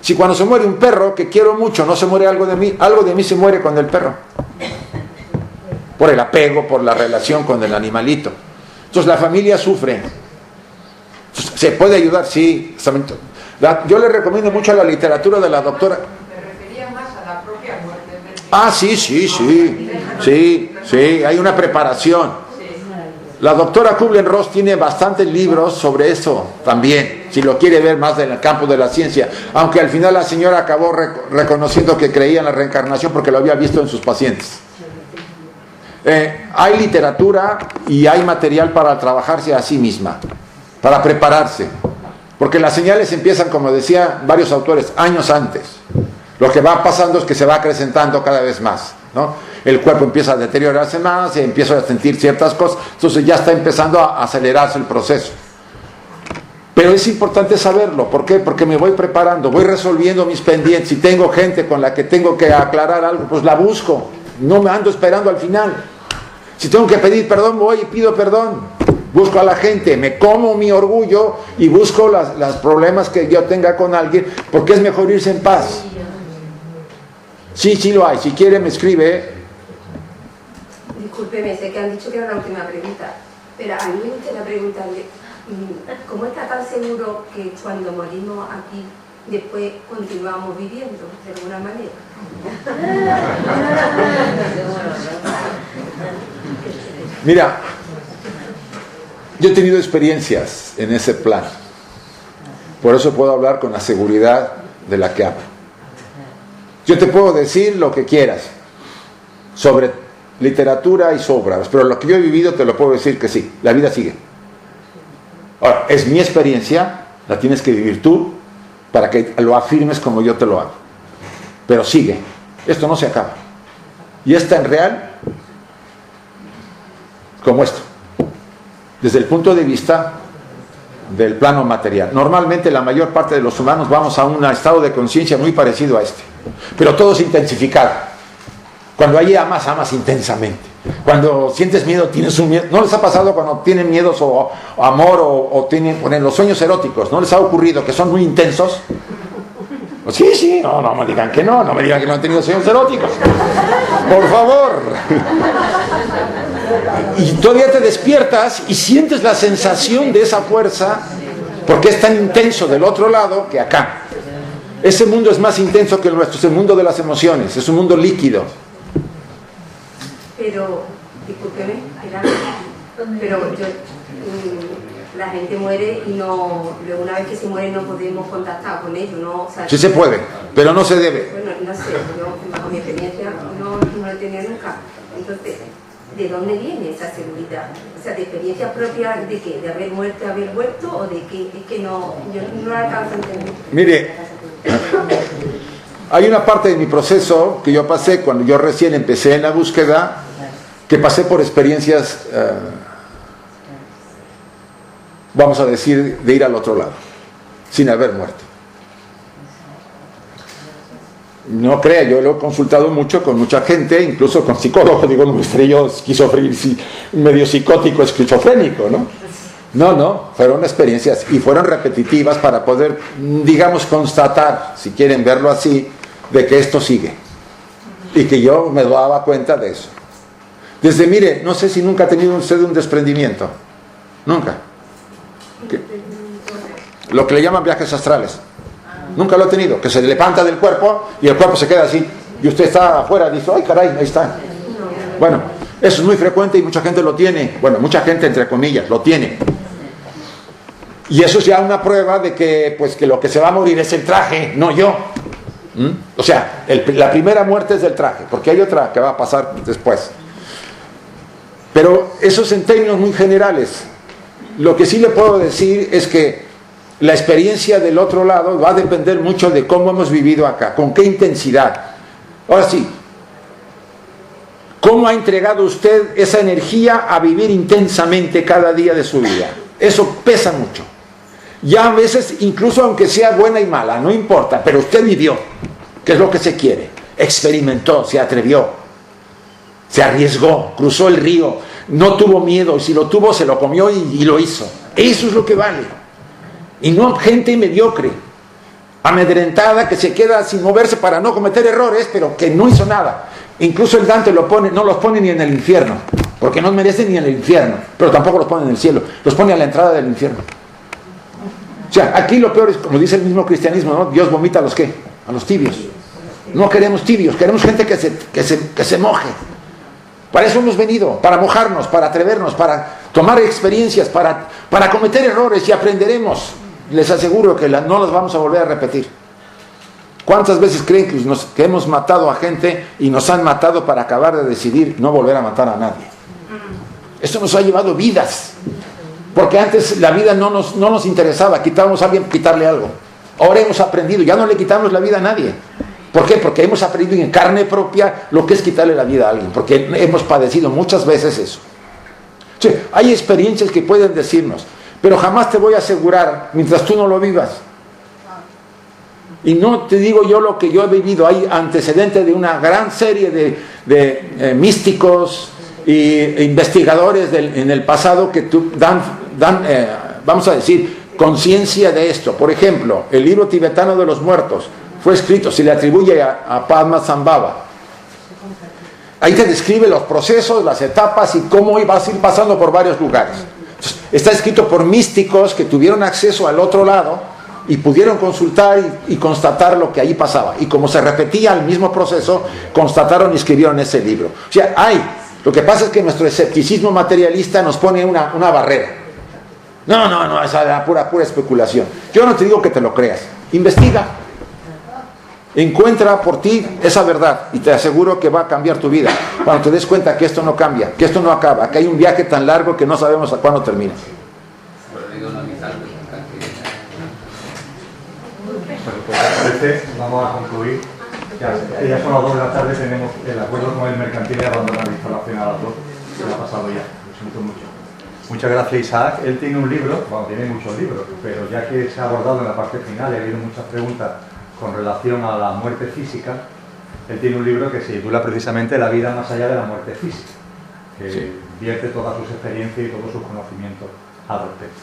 Si cuando se muere un perro que quiero mucho, no se muere algo de mí se muere con el perro, por el apego, por la relación con el animalito. Entonces la familia sufre. Se puede ayudar, sí. Yo le recomiendo mucho la literatura de la doctora. Me refería más a la propia muerte. Ah, sí, hay una preparación. La doctora Kubler-Ross tiene bastantes libros sobre eso también, si lo quiere ver más en el campo de la ciencia, aunque al final la señora acabó reconociendo que creía en la reencarnación porque lo había visto en sus pacientes. Hay literatura y hay material para trabajarse a sí misma, para prepararse, porque las señales empiezan, como decía varios autores, años antes. Lo que va pasando es que se va acrecentando cada vez más, ¿no? El cuerpo empieza a deteriorarse más, se empieza a sentir ciertas cosas, entonces ya está empezando a acelerarse el proceso. Pero es importante saberlo, ¿por qué? Porque me voy preparando, voy resolviendo mis pendientes. Si tengo gente con la que tengo que aclarar algo, pues la busco, no me ando esperando al final. Si tengo que pedir perdón, voy y pido perdón. Busco a la gente, me como mi orgullo y busco los problemas que yo tenga con alguien, porque es mejor irse en paz. Sí lo hay, si quiere me escribe. Discúlpeme, sé que han dicho que era la última pregunta, pero a mí me gustaría preguntarle, ¿cómo está tan seguro que cuando morimos aquí, después continuamos viviendo de alguna manera? Mira, yo he tenido experiencias en ese plan, por eso puedo hablar con la seguridad de la que hablo. Yo te puedo decir lo que quieras sobre literatura y sobras, pero lo que yo he vivido te lo puedo decir que sí, la vida sigue. Ahora, es mi experiencia, la tienes que vivir tú para que lo afirmes como yo te lo hago. Pero sigue, esto no se acaba. Y es tan real como esto, desde el punto de vista del plano material. Normalmente la mayor parte de los humanos vamos a un estado de conciencia muy parecido a este, pero todo es intensificado. Cuando ahí amas intensamente. Cuando sientes miedo, tienes un miedo. ¿No les ha pasado cuando tienen miedos o amor o tienen los sueños eróticos? ¿No les ha ocurrido que son muy intensos? Sí, no me digan que no me digan que no han tenido sueños eróticos. Por favor. Y todavía te despiertas y sientes la sensación de esa fuerza, porque es tan intenso del otro lado que acá. Ese mundo es más intenso que el nuestro, es el mundo de las emociones, es un mundo líquido. Pero, discúlpeme, pero la gente muere y luego una vez que se muere no podemos contactar con ellos, ¿no? O sea, sí se puede, pero no se debe. Bueno, no sé, yo bajo mi experiencia no lo he tenido nunca. Entonces, ¿de dónde viene esa seguridad? O sea, ¿de experiencia propia de qué? ¿De haber muerto, haber vuelto? ¿O de qué? Es que yo no lo alcanzo a entender. Mire, hay una parte de mi proceso que yo pasé cuando yo recién empecé en la búsqueda, que pasé por experiencias, vamos a decir, de ir al otro lado, sin haber muerto. No crea, yo lo he consultado mucho con mucha gente, incluso con psicólogos, digo, no estaré yo medio psicótico, esquizofrénico, ¿no? No, fueron experiencias y fueron repetitivas para poder, digamos, constatar, si quieren verlo así, de que esto sigue. Y que yo me daba cuenta de eso. Mire, no sé si nunca ha tenido usted un desprendimiento. Nunca. Lo que le llaman viajes astrales. Nunca lo ha tenido, que se levanta del cuerpo y el cuerpo se queda así. Y usted está afuera y dice, ¡ay caray, ahí está! Bueno, eso es muy frecuente y mucha gente lo tiene. Bueno, mucha gente, entre comillas, lo tiene. Y eso es ya una prueba de que, pues, que lo que se va a morir es el traje, no yo. O sea, la primera muerte es del traje, porque hay otra que va a pasar después. Pero eso es en términos muy generales. Lo que sí le puedo decir es que la experiencia del otro lado va a depender mucho de cómo hemos vivido acá, con qué intensidad. Ahora sí, ¿cómo ha entregado usted esa energía a vivir intensamente cada día de su vida? Eso pesa mucho. Ya a veces, incluso aunque sea buena y mala, no importa, pero usted vivió, que es lo que se quiere, experimentó, se atrevió, se arriesgó, cruzó el río, no tuvo miedo, y si lo tuvo se lo comió y lo hizo. Eso es lo que vale. Y no gente mediocre, amedrentada, que se queda sin moverse para no cometer errores, pero que no hizo nada. Incluso el Dante no los pone ni en el infierno, porque no merecen ni en el infierno, pero tampoco los pone en el cielo, los pone a la entrada del infierno. O sea, aquí lo peor es, como dice el mismo cristianismo, ¿no? Dios vomita a los ¿qué? A los tibios. No queremos tibios, queremos gente que se moje. Para eso hemos venido, para mojarnos, para atrevernos, para tomar experiencias, para cometer errores, y aprenderemos. Les aseguro que no los vamos a volver a repetir. ¿Cuántas veces creen que hemos matado a gente y nos han matado para acabar de decidir no volver a matar a nadie? Esto nos ha llevado vidas, porque antes la vida no nos interesaba, quitábamos a alguien, quitarle algo. Ahora hemos aprendido, ya no le quitamos la vida a nadie. ¿Por qué? Porque hemos aprendido en carne propia lo que es quitarle la vida a alguien, porque hemos padecido muchas veces eso. Sí, hay experiencias que pueden decirnos, pero jamás te voy a asegurar mientras tú no lo vivas. Y no te digo yo lo que yo he vivido, hay antecedentes de una gran serie de místicos e investigadores en el pasado que dan vamos a decir, conciencia de esto. Por ejemplo, el libro tibetano de los muertos fue escrito, se le atribuye a Padmasambhava. Ahí te describe los procesos, las etapas y cómo vas a ir pasando por varios lugares. Entonces, está escrito por místicos que tuvieron acceso al otro lado y pudieron consultar y constatar lo que ahí pasaba. Y como se repetía el mismo proceso, constataron y escribieron ese libro. O sea, lo que pasa es que nuestro escepticismo materialista nos pone una barrera. No, esa era pura especulación. Yo no te digo que te lo creas. Investiga. Encuentra por ti esa verdad y te aseguro que va a cambiar tu vida. Cuando te des cuenta que esto no cambia, que esto no acaba, que hay un viaje tan largo que no sabemos a cuándo termina. Vamos a concluir. Ya son las 2 de la tarde, tenemos el acuerdo con el mercantil de abandonar la instalación a las 2. Se lo ha pasado ya, lo siento mucho. Muchas gracias, Isaac. Él tiene un libro, tiene muchos libros, pero ya que se ha abordado en la parte final y ha habido muchas preguntas con relación a la muerte física, él tiene un libro que se titula precisamente La vida más allá de la muerte física, que vierte todas sus experiencias y todos sus conocimientos al respecto.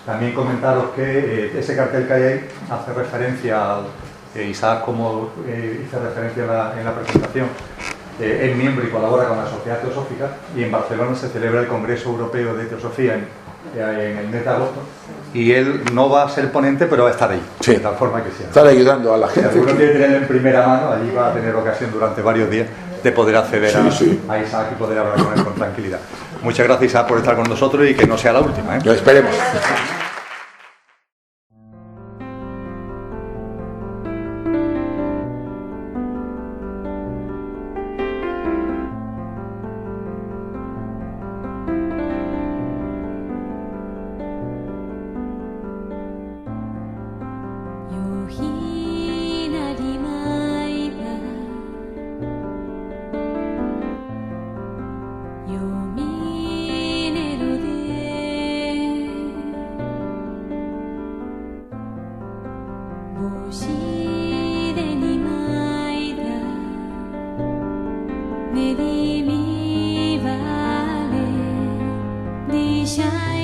También comentaros que ese cartel que hay ahí hace referencia al Isaac, como hice referencia en la presentación, es miembro y colabora con la Sociedad Teosófica, y en Barcelona se celebra el Congreso Europeo de Teosofía en el mes de agosto, y él no va a ser ponente, pero va a estar ahí, de tal forma que sea. Estar ayudando a la gente. Seguro que tenerlo en primera mano, allí va a tener ocasión durante varios días de poder acceder a Isaac y poder hablar con él con tranquilidad. Muchas gracias, Isaac, por estar con nosotros y que no sea la última. Lo esperemos. Shine.